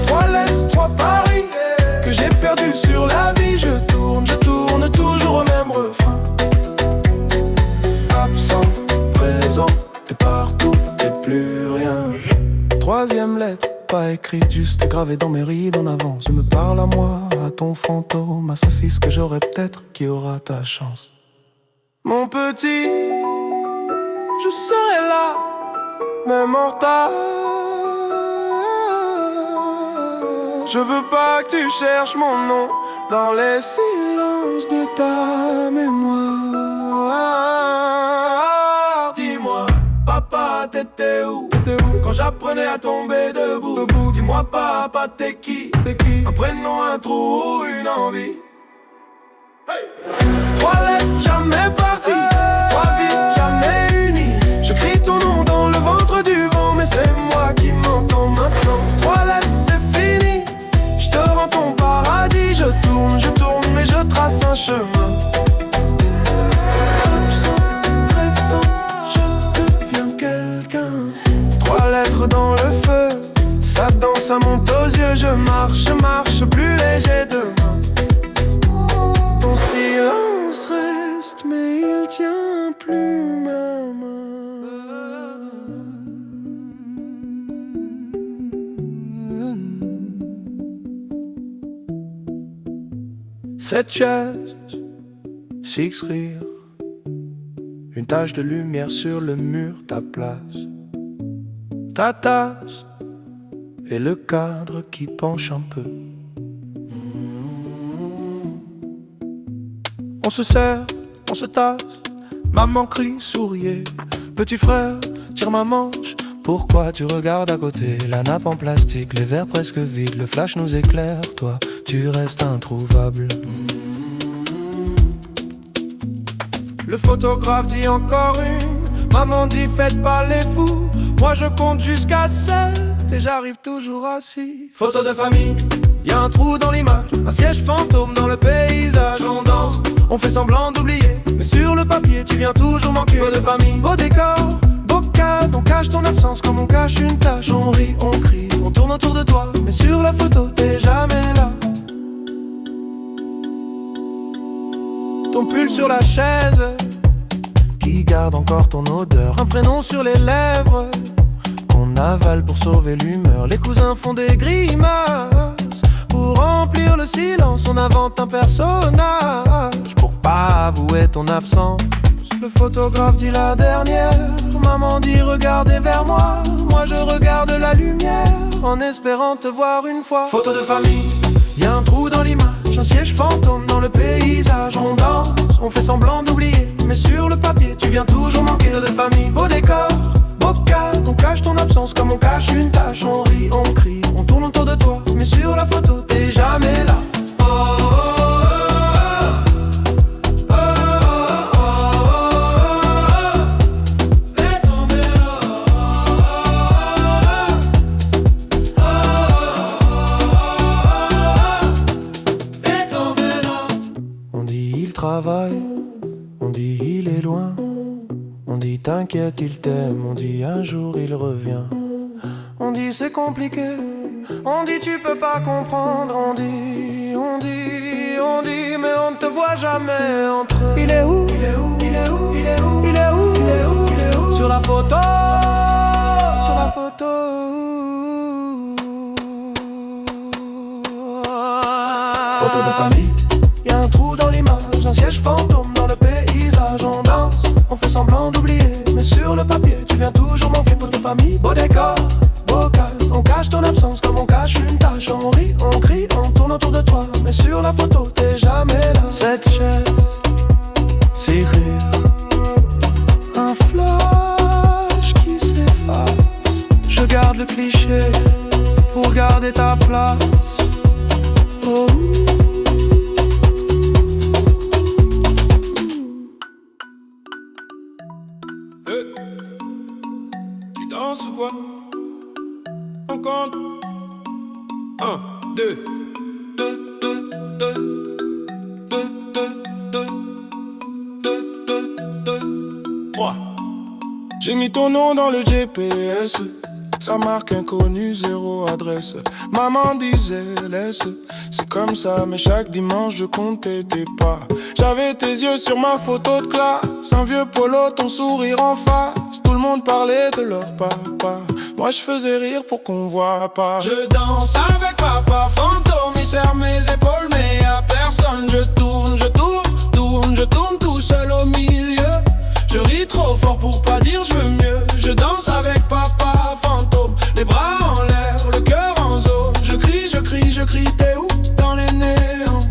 Speaker 1: Trois lettres, trois paris, que j'ai perdu sur la vie. Je tourne toujours au même refrain. Absent, présent, t'es partout, t'es plus rien. Troisième lettre, pas écrite, juste gravée dans mes rides en avance. Je me parle à moi, à ton fantôme, à ce fils que j'aurai peut-être qui aura ta chance. Mon petit, je serai là, même en retard. Je veux pas que tu cherches mon nom dans les silences de ta mémoire. Dis-moi, papa, t'étais où quand j'apprenais à tomber debout? Dis-moi, papa, t'es qui? Un prénom, un trou, une envie. Trois lettres jamais parties, trois vies jamais unies. Je crie ton nom dans le ventre du vent, mais c'est moi qui m'entends maintenant. Trois lettres, c'est fini. Je te rends ton paradis. Je tourne, mais je trace un chemin. Absent, rêve je deviens quelqu'un. Trois lettres dans le feu, ça danse, ça monte aux yeux. Je marche plus léger demain. Ton silence reste, mais il tient plus ma main. cette chaise, six rire, une tache de lumière sur le mur, ta place, ta tasse et le cadre qui penche un peu. On se serre, on se tasse, maman crie, souriez. Petit frère, tire ma manche, pourquoi tu regardes à côté? La nappe en plastique, les verres presque vides, le flash nous éclaire, toi, tu restes introuvable. Le photographe dit encore une, maman dit faites pas les fous. Moi je compte jusqu'à 7 et j'arrive toujours à 6. Photo de famille, y'a un trou dans l'image, un siège fantôme dans le paysage. On danse, on fait semblant d'oublier, mais sur le papier tu viens toujours manquer. Photo de famille, beau décor, beau cadre, on cache ton absence comme on cache une tache. On rit, on crie, on tourne autour de toi, mais sur la photo t'es jamais là. Ton pull sur la chaise, qui garde encore ton odeur. Un prénom sur les lèvres, qu'on avale pour sauver l'humeur. Les cousins font des grimaces, pour remplir le silence on invente un personnage. Pour pas avouer ton absence, le photographe dit la dernière. Maman dit regardez vers moi, moi je regarde la lumière, en espérant te voir une fois. Photo de famille, y'a un trou dans l'image, un siège fantôme dans le paysage. On danse, on fait semblant d'oublier, mais sur le papier tu viens toujours manquer. Photo de famille, beau décor, beau cadre, on cache ton absence comme on cache une tache. On rit, on crie, on tourne autour de toi, mais sur la photo t'es jamais là. On dit il est loin, on dit t'inquiète il t'aime, on dit un jour il revient. On dit c'est compliqué, on dit tu peux pas comprendre, on dit mais on ne te voit jamais entre eux. Il est où? Il est où? Il est où? Il est où? Il est où? Il est où? Il est où? Sur la photo, sur la photo. Photo de famille, y'a un trou dans l'image, un siège fantôme dans le paysage. On danse, on fait semblant d'oublier, mais sur le papier tu viens toujours manquer. Photo de famille, beau décor, beau cadre, on cache ton absence comme on cache une tache. On rit, on crie, on tourne autour de toi, mais sur la photo t'es jamais là. Cette chaise, c'est rire, un flash qui s'efface. Je garde le cliché pour garder ta place. Oh.
Speaker 2: Tu danses ou quoi? On compte 1, 2, 2, 2, 2, 2, 2, 2, 2, 3. J'ai mis ton nom dans le GPS, sa marque inconnue, zéro adresse. Maman disait laisse, c'est comme ça, mais chaque dimanche je comptais tes pas. J'avais tes yeux sur ma photo de classe, un vieux polo, ton sourire en face. Tout le monde parlait de leur papa, moi je faisais rire pour qu'on voit pas. Je danse avec papa fantôme, il serre mes épaules mais y'a personne. Je tourne, je tourne, tourne, je tourne tout seul au milieu. Je ris trop fort pour pas dire je veux mieux. Je danse avec papa fantôme, les bras en l'air, le cœur en zone. Je crie, je crie, je crie, t'es où? Dans les néons.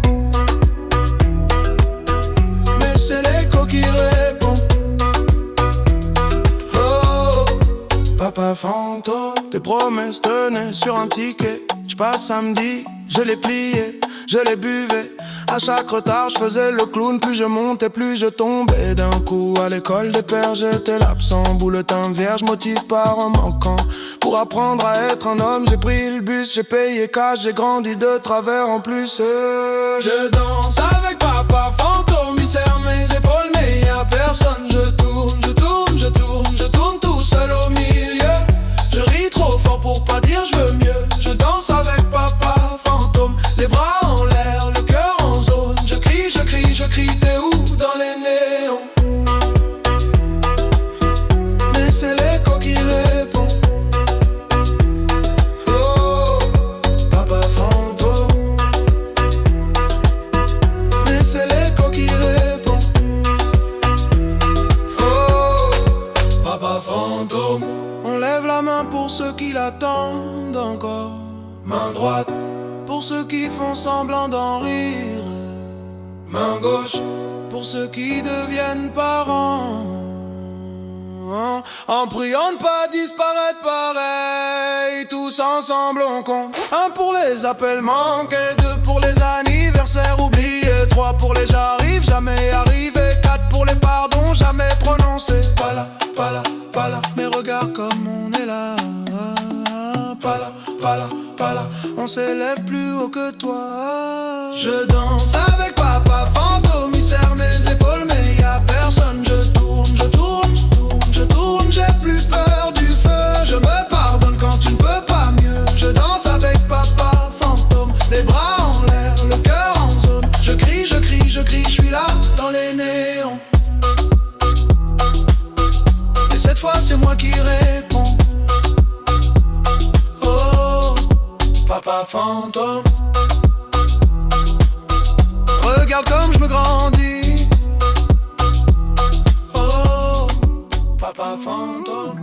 Speaker 2: Mais c'est l'écho qui répond. Oh, papa fantôme, tes promesses tenaient sur un ticket. J'passe samedi, je l'ai plié, je l'ai buvé. À chaque retard, je faisais le clown. Plus je montais, plus je tombais. D'un coup, à l'école des pères, j'étais l'absent. Bulletin vierge, motif par un manquant. Pour apprendre à être un homme, j'ai pris le bus, j'ai payé cash, j'ai grandi de travers en plus. Je danse avec papa fantôme, il serre mes épaules, mais y'a personne. Je tourne, je tourne, je tourne, je tourne tout seul au milieu. Je ris trop fort pour pas dire je veux mieux. Je danse avec papa fantôme, les bras en l'air, le cœur en zone. Je crie, je crie, je crie, t'es où? Dans les néons. Mais c'est l'écho qui répond. Oh, papa fantôme.
Speaker 1: ceux qui l'attendent encore. Main droite pour ceux qui font semblant d'en rire. Main gauche pour ceux qui deviennent parents. En priant de pas disparaître pareil, tous ensemble on compte. 1 pour les appels manqués, 2 pour les anniversaires oubliés, 3 pour les j'arrive, jamais arrivé, 4 pour les pardons jamais prononcés. Pas là, pas là, pas là, mais regarde comme on est là. Pas là, pas là, pas là, on s'élève plus haut que toi. Je danse avec papa fantôme, il serre mes épaules mais y a personne. Je tourne, je tourne, je tourne, je tourne, j'ai plus peur du feu. Je me pardonne quand tu ne peux pas mieux. Je danse avec papa fantôme, les bras en l'air, le cœur en zone. Je crie, je crie, je crie, je suis là dans les néons. Et cette fois c'est moi qui réponds. Oh, papa fantôme, regarde comme je me grandis. Oh, papa fantôme.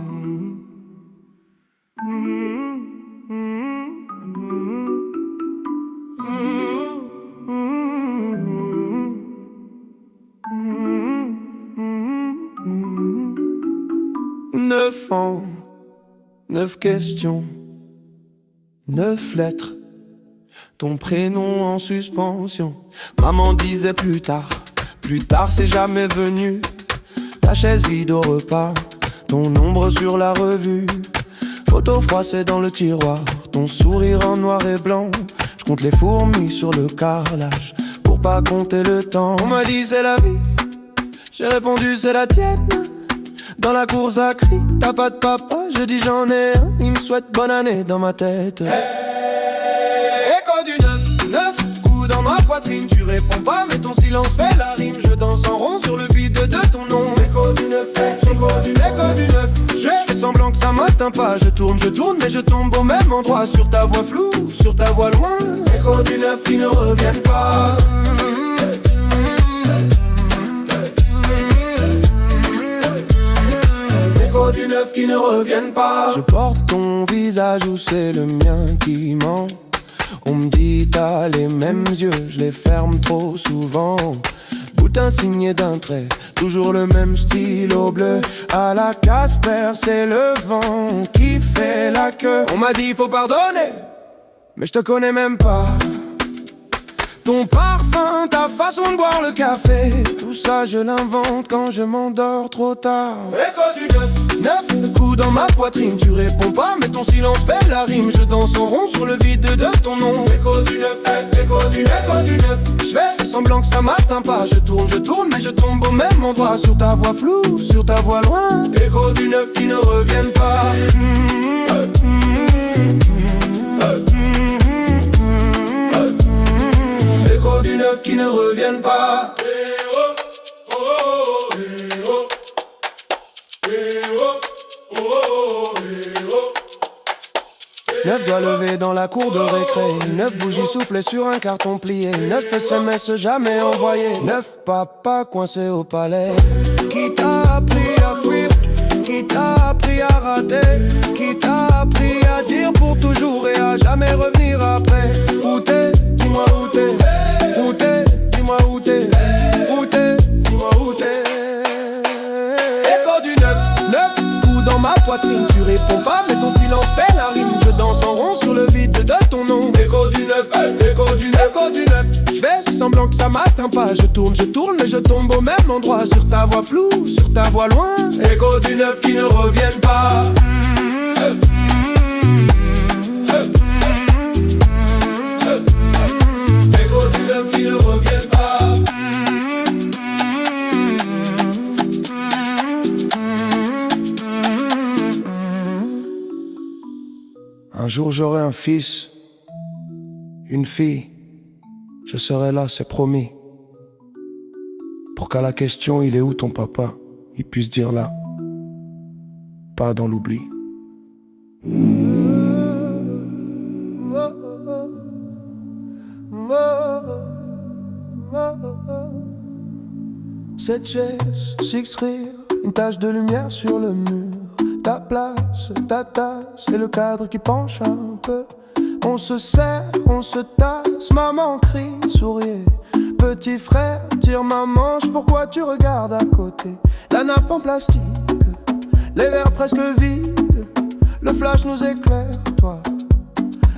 Speaker 1: Neuf ans, 9 questions, 9 lettres, ton prénom en suspension. Maman disait plus tard c'est jamais venu. Ta chaise vide au repas, ton ombre sur la revue. Photo froissée dans le tiroir, ton sourire en noir et blanc. Je compte les fourmis sur le carrelage pour pas compter le temps. On m'a dit c'est la vie, j'ai répondu c'est la tienne. Dans la cour ça crie, t'as pas de papa, je dis j'en ai un. Il me souhaite bonne année dans ma tête. Écho du 9 coups dans ma poitrine. Tu réponds pas mais ton silence fait la rime. Je danse en rond sur le vide de ton nom. Écho du 9, écho du 9. Je fais semblant que ça m'atteint pas. Je tourne mais je tombe au même endroit. Sur ta voix floue, sur ta voix loin. Écho du 9 qui ne reviennent pas. Écho du 9 qui ne reviennent pas. Je porte ton visage ou c'est le mien qui ment. On me dit t'as les mêmes yeux, je les ferme trop souvent. Boutin signé d'un trait, toujours le même stylo bleu. À la Casper, c'est le vent qui fait la queue. On m'a dit faut pardonner, mais je te connais même pas. Ton parfum, ta façon de boire le café, tout ça je l'invente quand je m'endors trop tard. Écho du 9 coups dans ma poitrine. Tu réponds pas mais ton silence fait la rime. Je danse en rond sur le vide de ton nom. Écho du 9, écho du 9. Je fais semblant que ça m'atteint pas. Je tourne mais je tombe au même endroit. Sur ta voix floue, sur ta voix loin. Écho du 9 qui ne reviennent pas. Écho du 9 qui ne reviennent pas. 9 doigts levés dans la cour de récré. 9 bougies soufflées sur un carton plié. 9 SMS jamais envoyés. 9 papas coincés au palais. Qui t'a appris à fuir? Qui t'a appris à rater? Qui t'a appris à dire pour toujours et à jamais revenir après? Où t'es? Dis-moi où t'es. Où t'es? Dis-moi où t'es. Où t'es? Dis-moi où t'es. Écho du 9 coups dans ma poitrine. Tu réponds pas mais ton silence fait la rime. Je danse en rond sur le vide de ton nom. Écho du 9, écho du 9. Je fais semblant que ça m'atteint pas. Je tourne mais je tombe au même endroit. Sur ta voix floue, sur ta voix loin. Écho du 9 qui ne reviennent pas. Écho du 9 qui ne reviennent pas. Un jour j'aurai un fils, une fille, je serai là, c'est promis. Pour qu'à la question il est où ton papa, il puisse dire là, pas dans l'oubli. Cette chaise, 6 rires, une tache de lumière sur le mur. Ta place, ta tasse et le cadre qui penche un peu. On se serre, on se tasse, maman crie, sourit. Petit frère, tire ma manche, pourquoi tu regardes à côté? La nappe en plastique, les verres presque vides. Le flash nous éclaire, toi,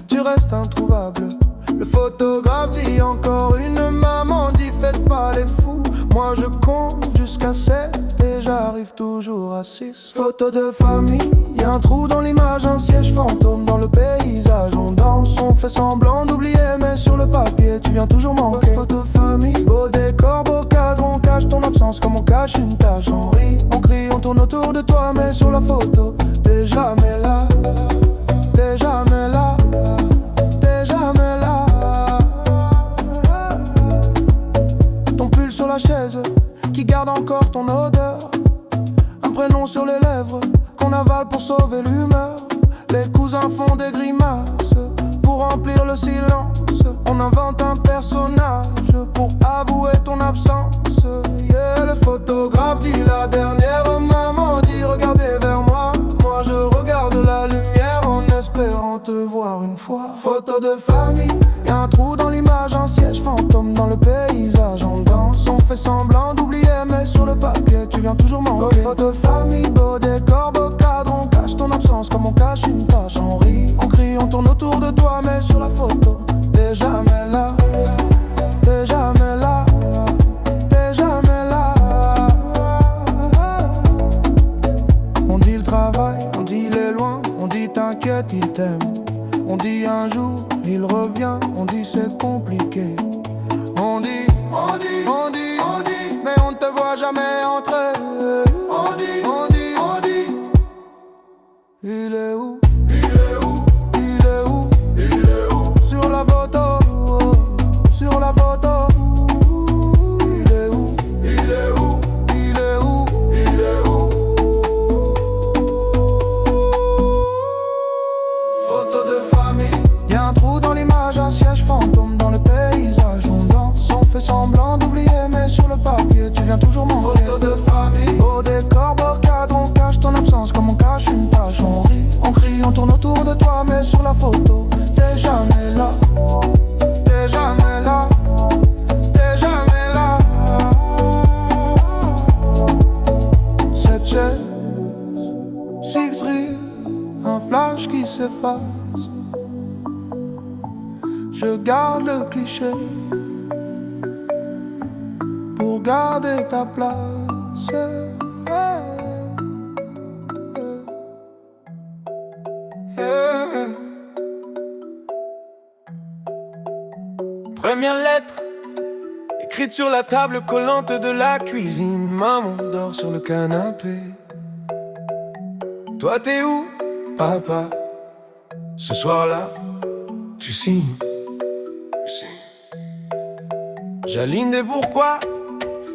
Speaker 1: tu restes introuvable. Le photographe dit encore une, maman dit faites pas les fous. Moi je compte jusqu'à 7 et j'arrive toujours à 6. Photo de famille, y'a un trou dans l'image, un siège fantôme dans le paysage. On danse, on fait semblant d'oublier, mais sur le papier tu viens toujours manquer. Photo de famille, beau décor, beau cadre, on cache ton absence comme on cache une tache. On rit, on crie, on tourne autour de toi, mais sur la photo t'es jamais là. T'es jamais là. T'es jamais là. Ton pull sur la chaise qui garde encore ton odeur. Un prénom sur les lèvres qu'on avale pour sauver l'humeur. Les cousins font des grimaces pour remplir le silence. On invente un personnage pour avouer ton absence. Yeah, le photographe dit la dernière, maman dit regardez vers moi. Moi je regarde la lumière en espérant te voir une fois. Photo de famille, y'a un trou dans l'image, un siège fantôme dans le paysage. On danse, on fait semblant d'oublier, mais sur le papier tu viens toujours manquer. Photo de famille, beau décor, beau cadre, on cache ton absence comme on cache une tache. On rit, on crie, on tourne autour de toi, mais sur la photo t'es jamais là. T'es jamais là. T'es jamais là. On dit le travail, on dit les loin, on dit t'inquiète, il t'aime. On dit un jour, il revient, on dit c'est compliqué. On dit, on dit, on dit, on dit, mais on ne te voit jamais entrer. On dit, on dit, on dit, il est où? Il est où? Il est où? Il est où? Sur la photo, sur la photo. Il est où? Il est où? Il est où? Il est où? Photo de famille, y'a un trou dans l'image, un siège fantôme dans le paysage. On danse, on fait semblant d'oublier, mais sur le papier tu viens toujours manquer. Photo de famille, beau décor, beau cadre, on cache ton absence comme on cache une tache. On rit, on crie, on tourne autour de toi, mais sur la photo t'es jamais là. T'es jamais là. T'es jamais là. Cette chaise, six rires, un flash qui s'efface. Je garde le cliché pour garder ta place.
Speaker 3: Première lettre, écrite sur la table collante de la cuisine. Maman dort sur le canapé. Toi t'es où, papa? Ce soir-là, tu signes. J'aligne des pourquoi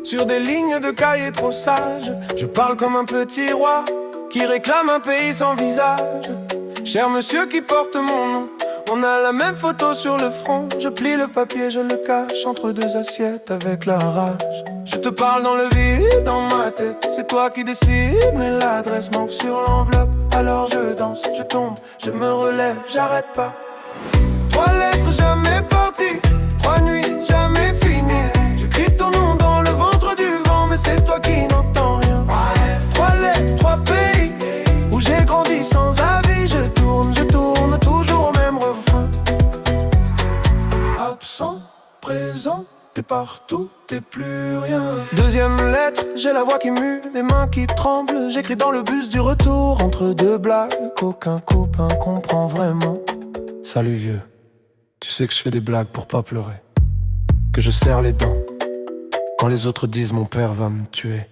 Speaker 3: sur des lignes de cahiers trop sages. Je parle comme un petit roi qui réclame un pays sans visage. Cher monsieur qui porte mon nom, on a la même photo sur le front. Je plie le papier, je le cache entre deux assiettes avec la rage. Je te parle dans le vide, dans ma tête, c'est toi qui décides, mais l'adresse manque sur l'enveloppe. Alors je danse, je tombe, je me relève, j'arrête pas. 3 lettres jamais parties, 3 nuits jamais finies. Je crie ton nom dans le ventre du vent, mais c'est toi qui n'entends rien. 3 lettres, 3 pays, où j'ai grandi sans avis. Je tourne toujours au même refrain. Absent, présent, t'es partout, t'es plus rien. Deuxième lettre, j'ai la voix qui mue, les mains qui tremblent. J'écris dans le bus du retour, entre deux blagues qu'aucun copain comprend vraiment. Salut vieux, tu sais que je fais des blagues pour pas pleurer, que je serre les dents quand les autres disent mon père va me tuer.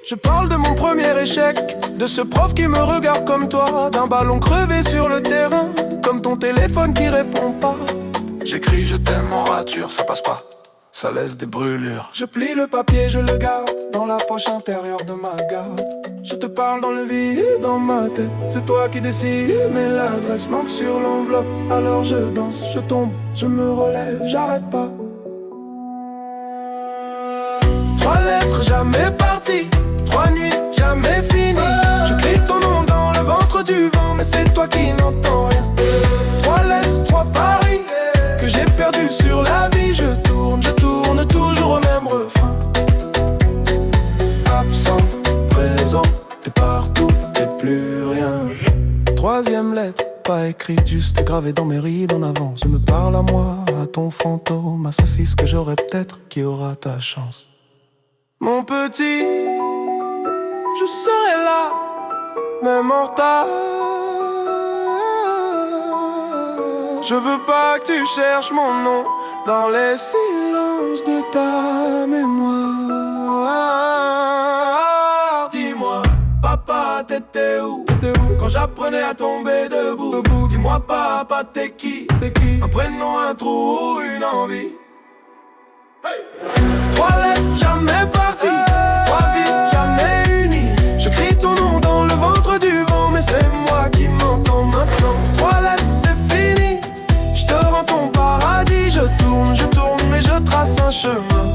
Speaker 3: Je parle de mon premier échec, de ce prof qui me regarde comme toi, d'un ballon crevé sur le terrain, comme ton téléphone qui répond pas. J'écris je t'aime en rature, ça passe pas, ça laisse des brûlures. Je plie le papier, je le garde dans la poche intérieure de ma garde. Je te parle dans le vide, dans ma tête, c'est toi qui décides, mais l'adresse manque sur l'enveloppe. Alors je danse, je tombe, je me relève, j'arrête pas. 3 lettres jamais parties, 3 nuits jamais finies. Je crie ton nom dans le n'entends rien. 3 lettres, 3 paris que j'ai perdu sur la vie. Je tourne toujours au même refrain. Absent, présent, t'es partout, t'es plus rien. 3e lettre, pas écrite, juste gravée dans mes rides en avance. Je me parle à moi, à ton fantôme, à ce fils que j'aurai peut-être qui aura ta chance. Mon petit, je serai là, même en retard. Je veux pas que tu cherches mon nom dans les silences de ta mémoire. Dis-moi, papa, t'étais où quand j'apprenais à tomber debout? Dis-moi, papa, t'es qui? Un prénom, un trou, une envie. 3 lettres, jamais parties, 3 vies, jamais unies. Je crie ton nom dans le ventre du vent, mais c'est moi qui m'entends maintenant. 3 lettres, c'est fini, je te rends ton paradis. Je tourne, mais je trace un chemin.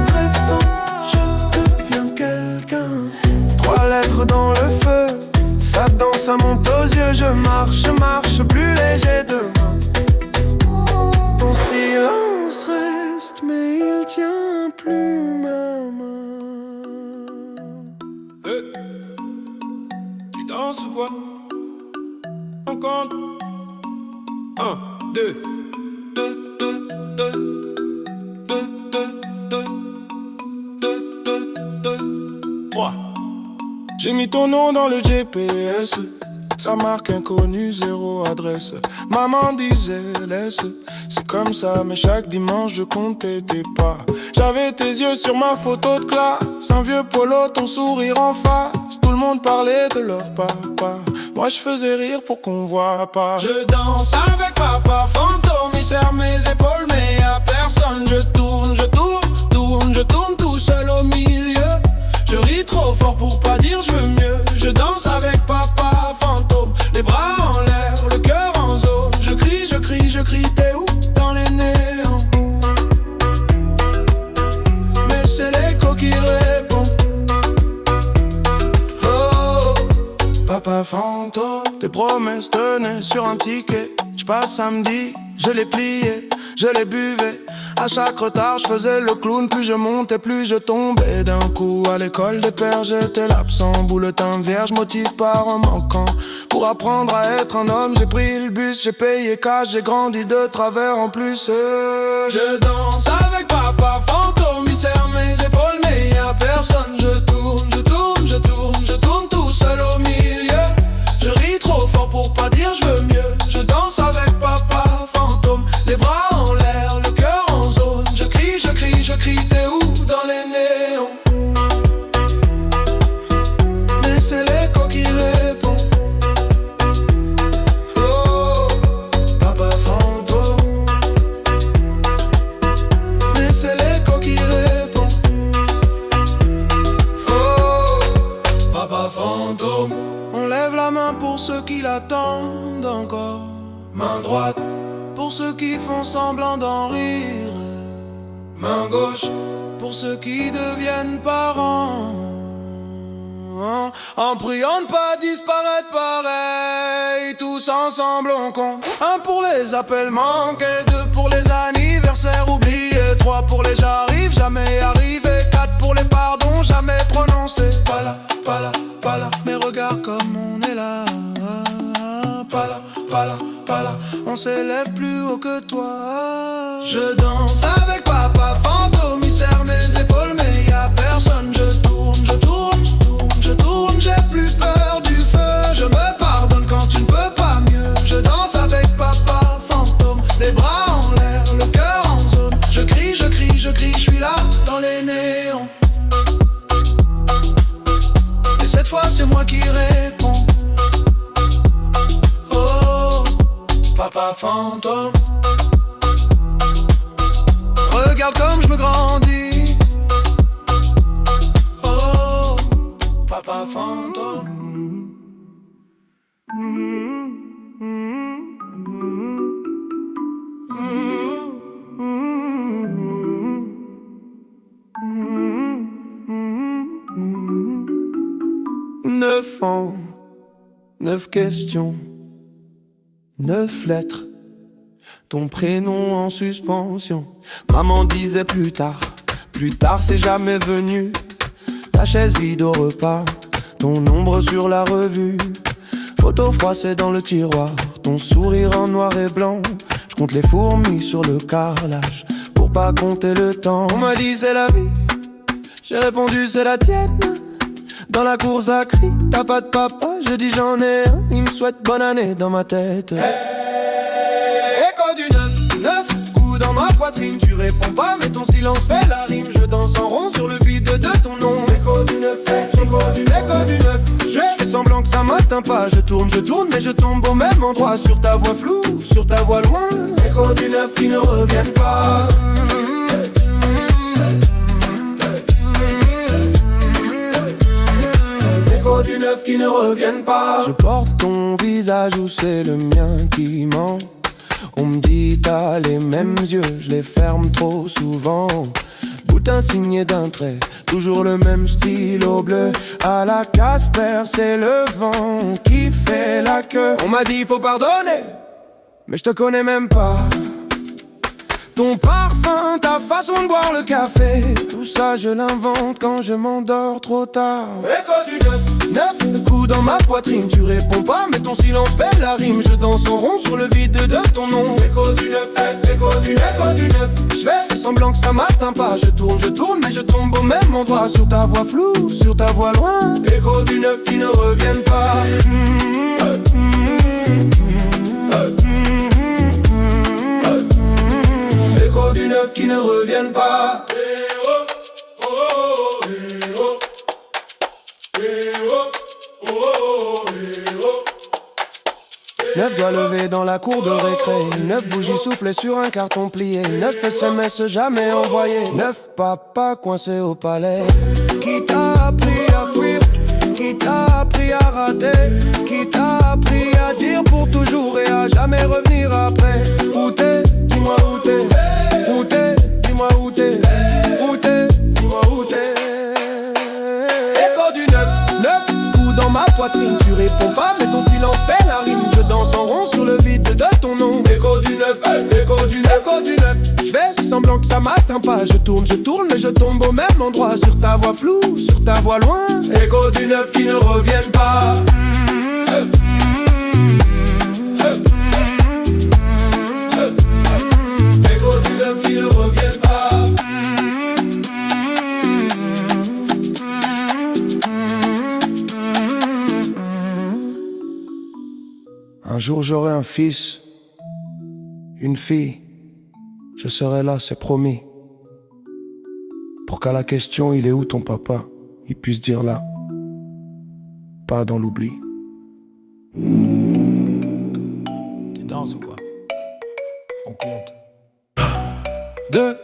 Speaker 3: Bref, sans, je deviens quelqu'un. 3 lettres dans le feu, ça danse, ça monte aux yeux. Je marche plus léger demain. Ton silence reste, mais il tient plus ma main.
Speaker 2: Tu danses ou quoi? On compte 1, 2, 2, 2, 2, 2, 2, 2, 3. J'ai mis ton nom dans le GPS, sa marque inconnue, 0 adresse. Maman disait laisse, c'est comme ça, mais chaque dimanche je comptais tes pas. J'avais tes yeux sur ma photo de classe, un vieux polo, ton sourire en face. Tout le monde parlait de leur papa, moi je faisais rire pour qu'on voit pas. Je danse avec papa fantôme, il serre mes épaules mais y'a personne. Je tourne tout seul au milieu. Je ris trop fort pour pas dire je veux mieux. Je danse avec papa fantôme, les bras en l'air, le cœur en zone. Je crie, t'es où? Dans les néons. Mais c'est l'écho qui répond. Oh, papa fantôme, tes promesses tenaient sur un ticket. J'passe samedi, je l'ai plié, je l'ai buvé. À chaque retard, je faisais le clown. Plus je montais, plus je tombais. D'un coup, à l'école des pères, j'étais l'absent. Bulletin vierge, motif par un manquant. Pour apprendre à être un homme, j'ai pris le bus, j'ai payé cash, j'ai grandi de travers en plus. Je danse avec papa fantôme, il serre mes épaules, mais y'a personne. Je tourne tout seul au milieu. Je ris trop fort pour pas dire je veux mieux. Je danse avec papa fantôme, les bras en l'air, le cœur en zone. Je crie, t'es où? Dans les néons. Mais c'est l'écho qui répond. Oh, papa fantôme. Mais c'est l'écho qui répond. Oh, papa fantôme. On lève la main pour ceux qui l'attendent encore. Main droite pour ceux qui font semblant d'en rire. Main gauche pour ceux qui deviennent parents. En priant de pas disparaître pareil, tous ensemble on compte. 1 pour les appels manqués, 2 pour les anniversaires oubliés, 3 pour les j'arrive, jamais arrivé, 4 pour les pardons jamais prononcés. Pas là, mais regarde comme on est là. Pas là, on s'élève plus haut que toi. Je danse avec papa fantôme, il serre mes épaules mais y'a personne. Je tourne, j'ai plus peur du feu. Je me pardonne quand tu ne peux pas mieux. Je danse avec papa fantôme, les bras en l'air, le cœur en zone. Je crie, je suis là dans les néons. Et cette fois c'est moi qui réponds. Oh, papa fantôme, regarde comme je me grandis. Oh, papa fantôme.
Speaker 1: 9 questions, 9 lettres, ton prénom en suspension. Maman disait plus tard c'est jamais venu. Ta chaise vide au repas, ton ombre sur la revue. Photo froissée dans le tiroir, ton sourire en noir et blanc. Je compte les fourmis sur le carrelage pour pas compter le temps. On m'a dit c'est la vie, j'ai répondu c'est la tienne. Dans la cour ça crie, t'as pas de papa, je dis j'en ai un. Il me souhaite bonne année dans ma tête. Écho du 9 coups dans ma poitrine. Tu réponds pas mais ton silence fait la rime. Je danse en rond sur le vide de ton nom. Écho du 9, écho du 9. Je fais semblant que ça m'atteint pas. Je tourne mais je tombe au même endroit. Sur ta voix floue, sur ta voix loin. Écho du 9 qui ne reviennent pas. Écho du 9 qui ne reviennent pas. Je porte ton visage ou c'est le mien qui ment. On me dit t'as les mêmes yeux, je les ferme trop souvent. Boutin signé d'un trait, toujours le même stylo bleu. À la Casper, c'est le vent qui fait la queue. On m'a dit faut pardonner, mais je te connais même pas. Ton parfum, ta façon de boire le café, tout ça je l'invente quand je m'endors trop tard. Écho du 9 coups dans ma poitrine. Tu réponds pas mais ton silence fait la rime. Je danse en rond sur le vide de ton nom. Écho du 9, écho du 9. Je fais semblant que ça m'atteint pas. Je tourne mais je tombe au même endroit. Sur ta voix floue, sur ta voix loin. Écho du 9 qui ne reviennent pas. Écho du 9 qui ne reviennent pas. 9 doigts levés dans la cour de récré. 9 bougies soufflées sur un carton plié. 9 SMS jamais envoyés. 9 papas coincés au palais. Qui t'a appris à fuir? Qui t'a appris à rater? Qui t'a appris à dire pour toujours et à jamais revenir après? Où t'es? Dis-moi où t'es. Où t'es? Dis-moi où t'es. Où t'es? Dis-moi où t'es. Écho du 9 coups dans ma poitrine. Tu réponds pas mais ton silence fait la rime. Je danse en rond sur le vide de ton nom. Écho du 9, écho du 9, écho du 9. Je fais semblant que ça m'atteint pas. Je tourne mais je tombe au même endroit. Sur ta voix floue, sur ta voix loin. Écho du 9 qui ne reviennent pas. Écho du 9 qui ne reviennent pas. Un jour j'aurai un fils, une fille, je serai là, c'est promis. Pour qu'à la question il est où ton papa, il puisse dire là, pas dans l'oubli.
Speaker 2: Tu danses ou quoi? On compte. 2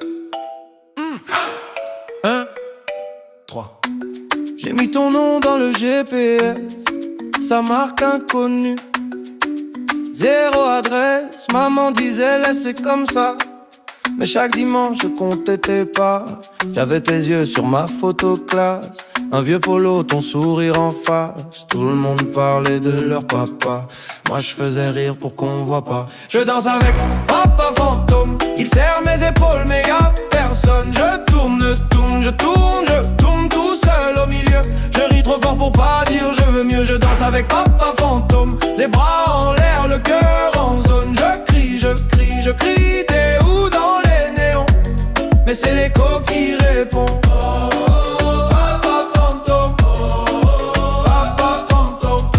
Speaker 2: 1 3.
Speaker 1: J'ai mis ton nom dans le GPS, sa marque inconnue. 0 adresse, maman disait laissez comme ça. Mais chaque dimanche je comptais tes pas. J'avais tes yeux sur ma photo classe. Un vieux polo, ton sourire en face. Tout le monde parlait de leur papa. Moi je faisais rire pour qu'on voit pas. Je danse avec papa fantôme. Il serre mes épaules mais y'a personne. Je tourne tout seul au milieu. Je ris trop fort pour pas dire je veux mieux. Je danse avec papa fantôme. Les bras en l'air, le cœur en zone. Je crie, t'es où dans les néons? Mais c'est l'écho qui répond. Papa fantôme, papa fantôme,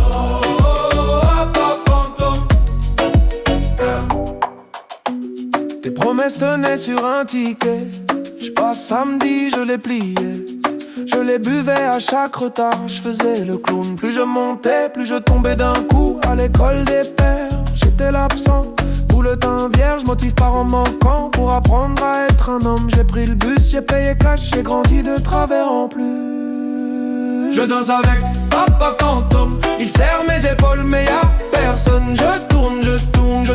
Speaker 1: papa fantôme. Tes promesses tenaient sur un ticket. J'passe samedi, je les pliais. Je les buvais à chaque retard. Je faisais le clown. Plus je montais, plus je tombais d'un coup. À l'école des pères, j'étais l'absent. Le teint vierge, motive par en manquant. Pour apprendre à être un homme, j'ai pris le bus, j'ai payé cash, j'ai grandi de travers en plus. Je danse avec papa fantôme. Il serre mes épaules mais y'a personne. Je tourne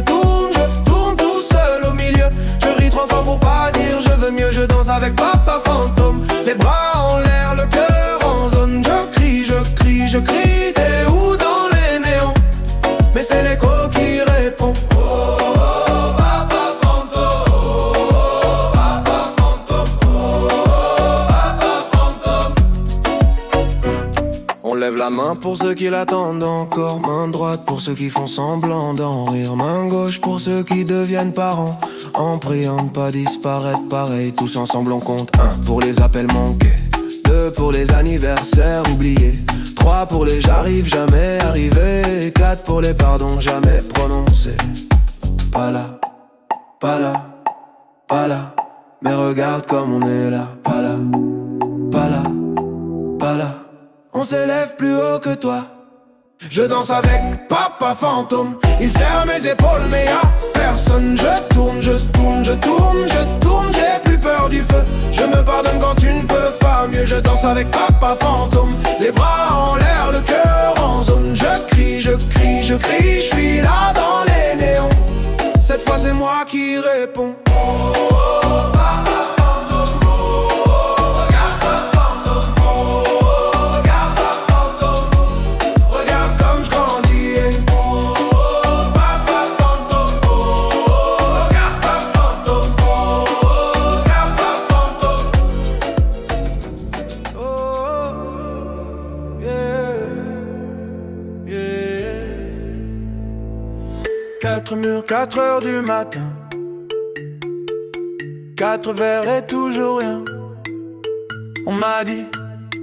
Speaker 1: tout seul au milieu. Je ris trop fort pour pas dire je veux mieux. Je danse avec papa fantôme. Les bras en l'air, le cœur en zone. Je crie, t'es où dans les néons?
Speaker 3: la main pour ceux qui l'attendent encore, main droite pour ceux qui font semblant d'en rire, main gauche pour ceux qui deviennent parents, en priant de pas disparaître pareil. Tous ensemble on compte. 1 pour les appels manqués, 2 pour les anniversaires oubliés, 3 pour les j'arrive jamais arrivé, 4 pour les pardons jamais prononcés. Pas là, pas là, pas là, mais regarde comme on est là. Pas là, pas là, pas là, on s'élève plus haut que toi. Je danse avec papa fantôme, il serre mes épaules mais y'a personne. Je tourne, je tourne, je tourne, je tourne, j'ai plus peur du feu. Je me pardonne quand tu ne peux pas mieux. Je danse avec papa fantôme, les bras en l'air, le cœur en zone. Je crie, je crie, je crie, je suis là dans les néons. Cette fois c'est moi qui réponds. Quatre murs, 4 heures du matin, 4 verres et toujours rien. On m'a dit,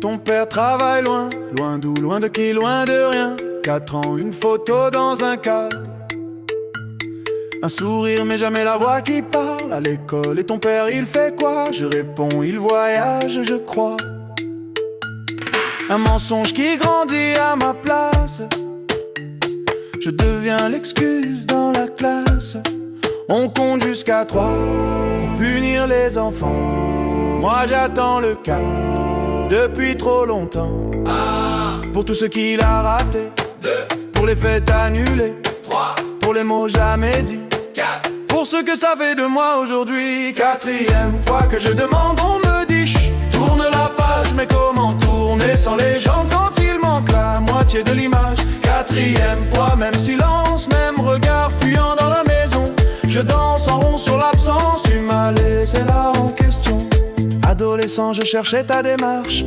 Speaker 3: ton père travaille loin, loin d'où, loin de qui, loin de rien. 4 ans, une photo dans un cadre, un sourire mais jamais la voix qui parle. À l'école, et ton père il fait quoi? Je réponds, il voyage je crois. Un mensonge qui grandit à ma place, je deviens l'excuse dans la classe. On compte jusqu'à 3 pour punir les enfants. Moi j'attends le calme depuis trop longtemps. Pour tout ce qu'il a raté, 2 pour les fêtes annulées, 3 pour les mots jamais dits, 4 pour ce que ça fait de moi aujourd'hui. 4e fois que je demande, on me dit chut, tourne la page. Mais comment tourner sans les gens quand il manque la moitié de l'image? 4e fois, même silence, même regard fuyant dans la maison. Je danse en rond sur l'absence, tu m'as laissé là en question. Adolescent, je cherchais ta démarche,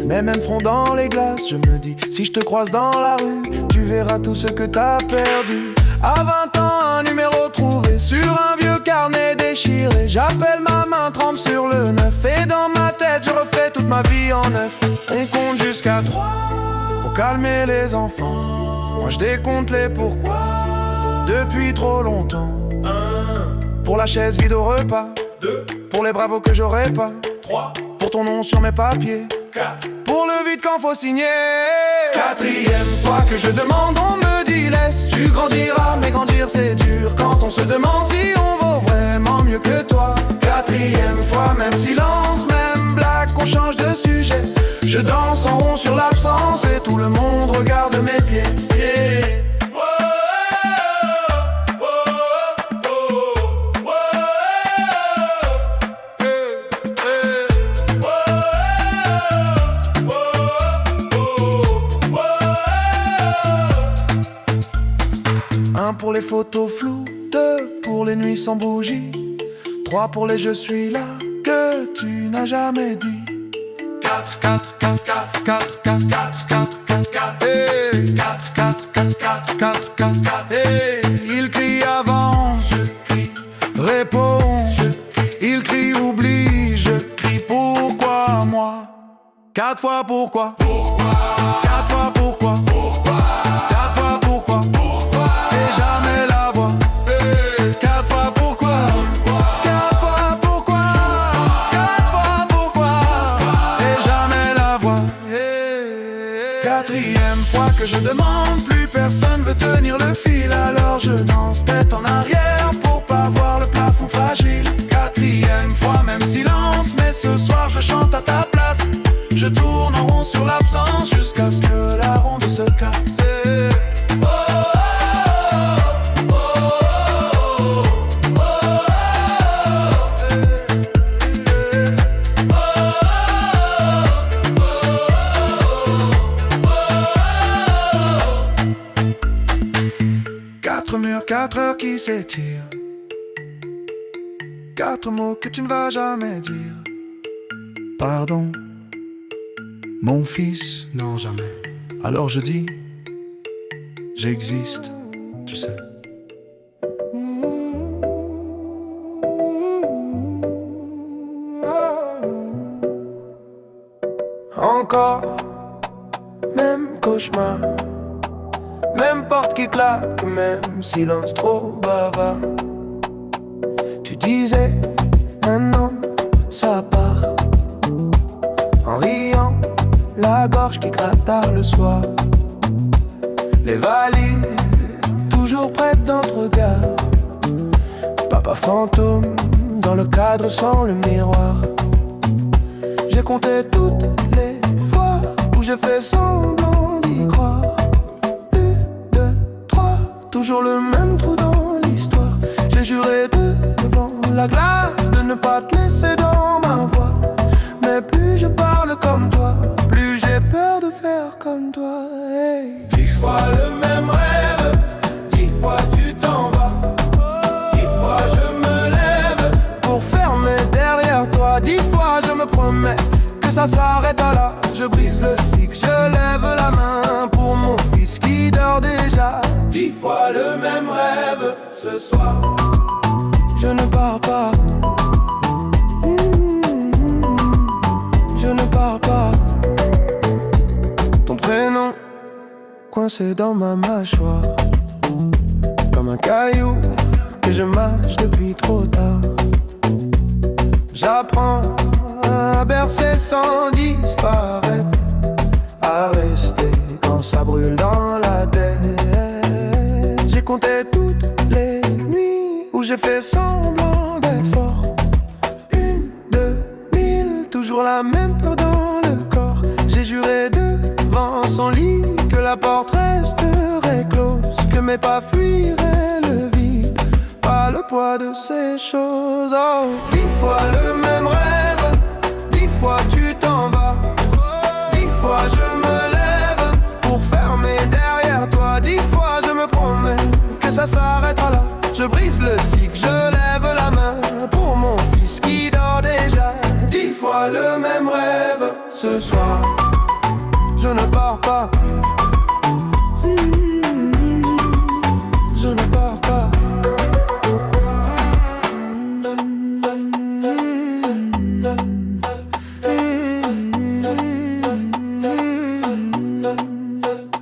Speaker 3: même front dans les glaces. Je me dis, si je te croise dans la rue, tu verras tout ce que t'as perdu. À 20 ans, un numéro trouvé sur un vieux carnet déchiré. J'appelle ma main, trempe sur le 9. Et dans ma tête, je refais toute ma vie en neuf. On compte jusqu'à 3 pour calmer les enfants. Moi je décompte les pourquoi depuis trop longtemps. 1 pour la chaise vide au repas, 2 pour les bravos que j'aurais pas, 3 pour ton nom sur mes papiers, 4 pour le vide quand faut signer. 4e fois que je demande, on me dit laisse, tu grandiras, mais grandir c'est dur. Quand on se demande si on vaut vraiment mieux que toi. 4e fois, même silence, même blague, qu'on change de sujet. Je danse en rond sur l'absence et tout le monde regarde mes pieds. Yeah. Pour les photos floues, 2 pour les nuits sans bougie, 3 pour les je suis là que tu n'as jamais dit. 4, 4, 4, 4, 4, 4, 4, 4, 4, 4, hey. 4, 4, 4, 4, 4, 4, 4, hey. Il crie avance, je crie réponds, je crie. Il crie oublie, je crie pourquoi moi. 4 fois pourquoi, 4 fois pourquoi, 4 fois pourquoi. Que je demande, plus personne veut tenir le fil. Alors je danse tête en arrière pour pas voir le plafond fragile. 4e fois, même silence, mais ce soir je chante à ta place. Je tourne en rond sur l'absence jusqu'à ce que la ronde se casse. Murs, 4 heures qui s'étirent, 4 mots que tu ne vas jamais dire. Pardon, mon fils, non jamais.
Speaker 1: Alors je dis, j'existe, tu sais.
Speaker 3: Encore, même cauchemar, même porte qui claque, même silence trop bavard. Tu disais, un homme, ça part. En riant, la gorge qui gratte tard le soir. Les valises, toujours prêtes dans le regard. Papa fantôme, dans le cadre sans le miroir. J'ai compté toutes les fois où j'ai fait semblant d'y croire. 1, 2, 3, toujours le même trou dans l'histoire. J'ai juré devant la glace de ne pas te laisser dans ma voix. Mais plus je parle comme toi, plus j'ai peur de faire comme toi. Hey. 10 fois le même rêve, 10 fois tu t'en vas. 10 fois je me lève pour fermer derrière toi. 10 fois je me promets que ça s'arrêtera là. Je brise le cycle, je lève la main pour mon fils qui dort déjà. 10 fois le même rêve ce soir. Je ne pars pas. Je ne pars pas. Ton prénom coincé dans ma mâchoire, comme un caillou que je mâche depuis trop tard. J'apprends à bercer sans disparaître, à rester quand ça brûle dans la tête. J'ai compté toutes les nuits où j'ai fait semblant d'être fort. 1, 2, 1000, toujours la même peur dans le corps. J'ai juré devant son lit que la porte resterait close, que mes pas fuiraient le vide, pas le poids de ces choses. Oh, 10 fois le même rêve, 10 fois tu t'en vas. 10 fois je me lève pour fermer derrière toi. 10 fois je me promets que ça s'arrêtera là. Je brise le cycle, je lève la main pour mon fils qui dort déjà. 10 fois le même rêve ce soir. Je ne pars pas. Je ne pars pas.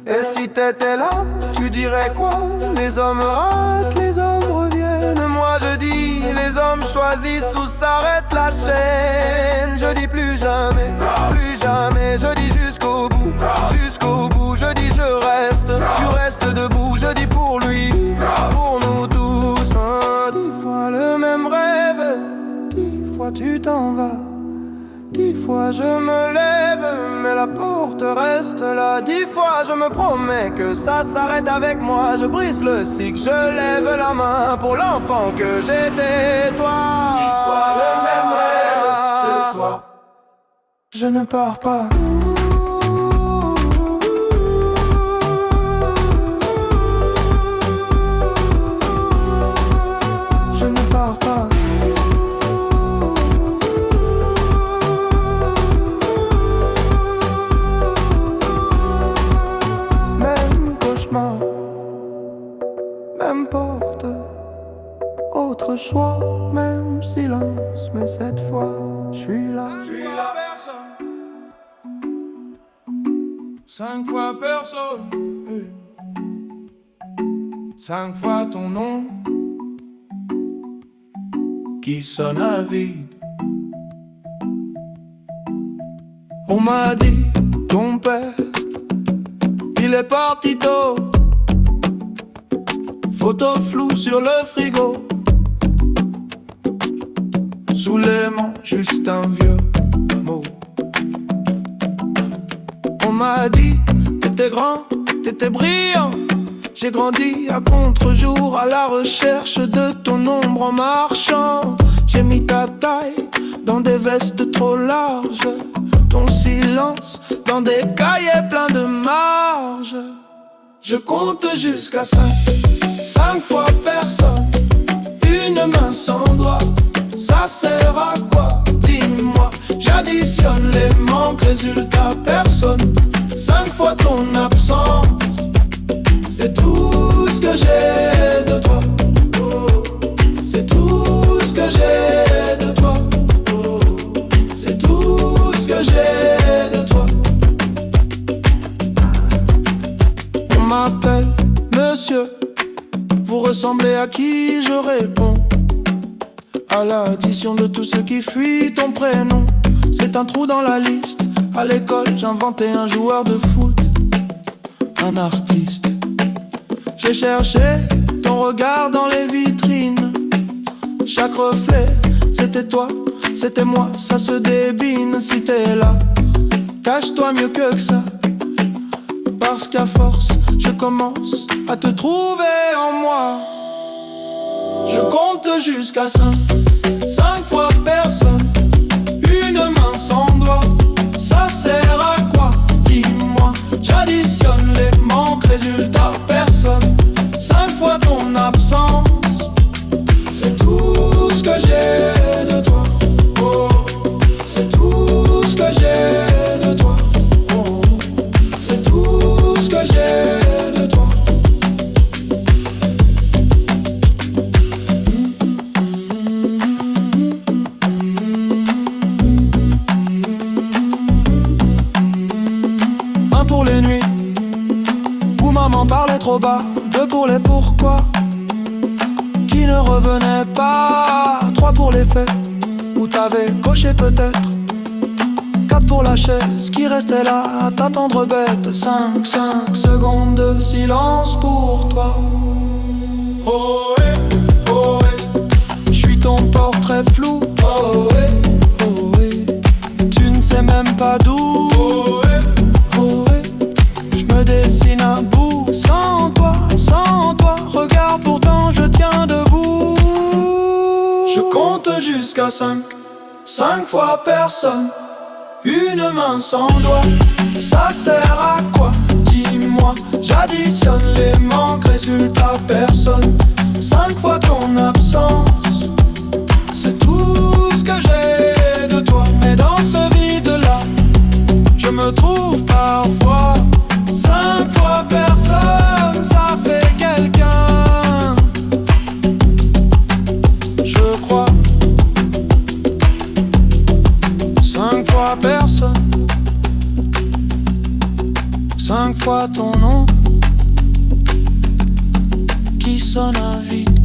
Speaker 3: Et si t'étais là, tu dirais quoi? Les hommes ratent, les hommes reviennent. Moi je dis, les hommes choisissent où s'arrête la chaîne. Je dis plus jamais, je dis jusqu'au bout. Jusqu'au bout, je dis je reste. Tu restes debout, je dis pour lui, pour nous tous. 10 fois le même rêve, 10 fois tu t'en vas. 10 fois je me lève, mais la porte reste là. 10 fois je me promets que ça s'arrête avec moi. Je brise le cycle, je lève la main pour l'enfant que j'étais, toi. 10 fois le même rêve ce soir. Je ne pars pas. Je ne pars pas. Même cauchemar, même porte, autre choix, même silence. Mais cette fois, je suis là. 5 fois personne, 5 fois ton nom qui sonne à vide. On m'a dit, ton père, il est parti tôt. Photo floue sur le frigo, sous l'aimant, juste un vieux mot. On m'a dit, t'étais grand, t'étais brillant. J'ai grandi à contre-jour, à la recherche de ton ombre en marchant. J'ai mis ta taille dans des vestes trop larges, ton silence dans des cahiers pleins de marge. Je compte jusqu'à 5, 5 fois personne, une main sans doigt. Ça sert à quoi? Dis-moi. J'additionne les manques, résultat personne.
Speaker 1: 5 fois ton absence. C'est tout ce que j'ai de toi. C'est tout ce que j'ai de toi. C'est tout ce que j'ai de toi. On m'appelle monsieur. Vous ressemblez à qui? Je réponds à l'addition de tous ceux qui fuient ton prénom. C'est un trou dans la liste. À l'école, j'inventais un joueur de foot, un artiste. J'ai cherché ton regard dans les vitrines. Chaque reflet, c'était toi, c'était moi. Ça se débine si t'es là. Cache-toi mieux que ça, parce qu'à force, je commence à te trouver en moi. Je compte jusqu'à 5 fois personne. Une main sans doigt, ça sert à quoi? Dis-moi. J'additionne les manques, résultat personne. 5 fois ton absence. C'est tout ce que j'ai de toi. Oh. C'est tout ce que j'ai de toi. Oh. C'est tout ce que j'ai de toi. Un pour les nuits où maman parlait trop bas. 2 pour les pourquoi qui ne revenaient pas. 3 pour les faits où t'avais coché peut-être. 4 pour la chaise qui restait là à t'attendre bête. 5 secondes de silence pour toi. Oh ouais, oh ouais. J'suis ton portrait flou. Oh ouais, oh ouais. Tu ne sais même pas d'où. Oh ouais, oh ouais. J'me dessine à bout. Sans toi, regarde pourtant je tiens debout. Je compte jusqu'à 5 fois personne. Une main sans doigt, ça sert à quoi? Dis-moi. J'additionne les manques, résultat personne. 5 fois ton absence. C'est tout ce que j'ai de toi. Mais dans ce vide-là, je me trouve parfois. 5 fois personne, ça fait quelqu'un. Je crois. 5 fois personne. 5 fois ton nom qui sonne à vide.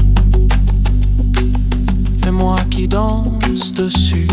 Speaker 1: Et moi qui danse dessus.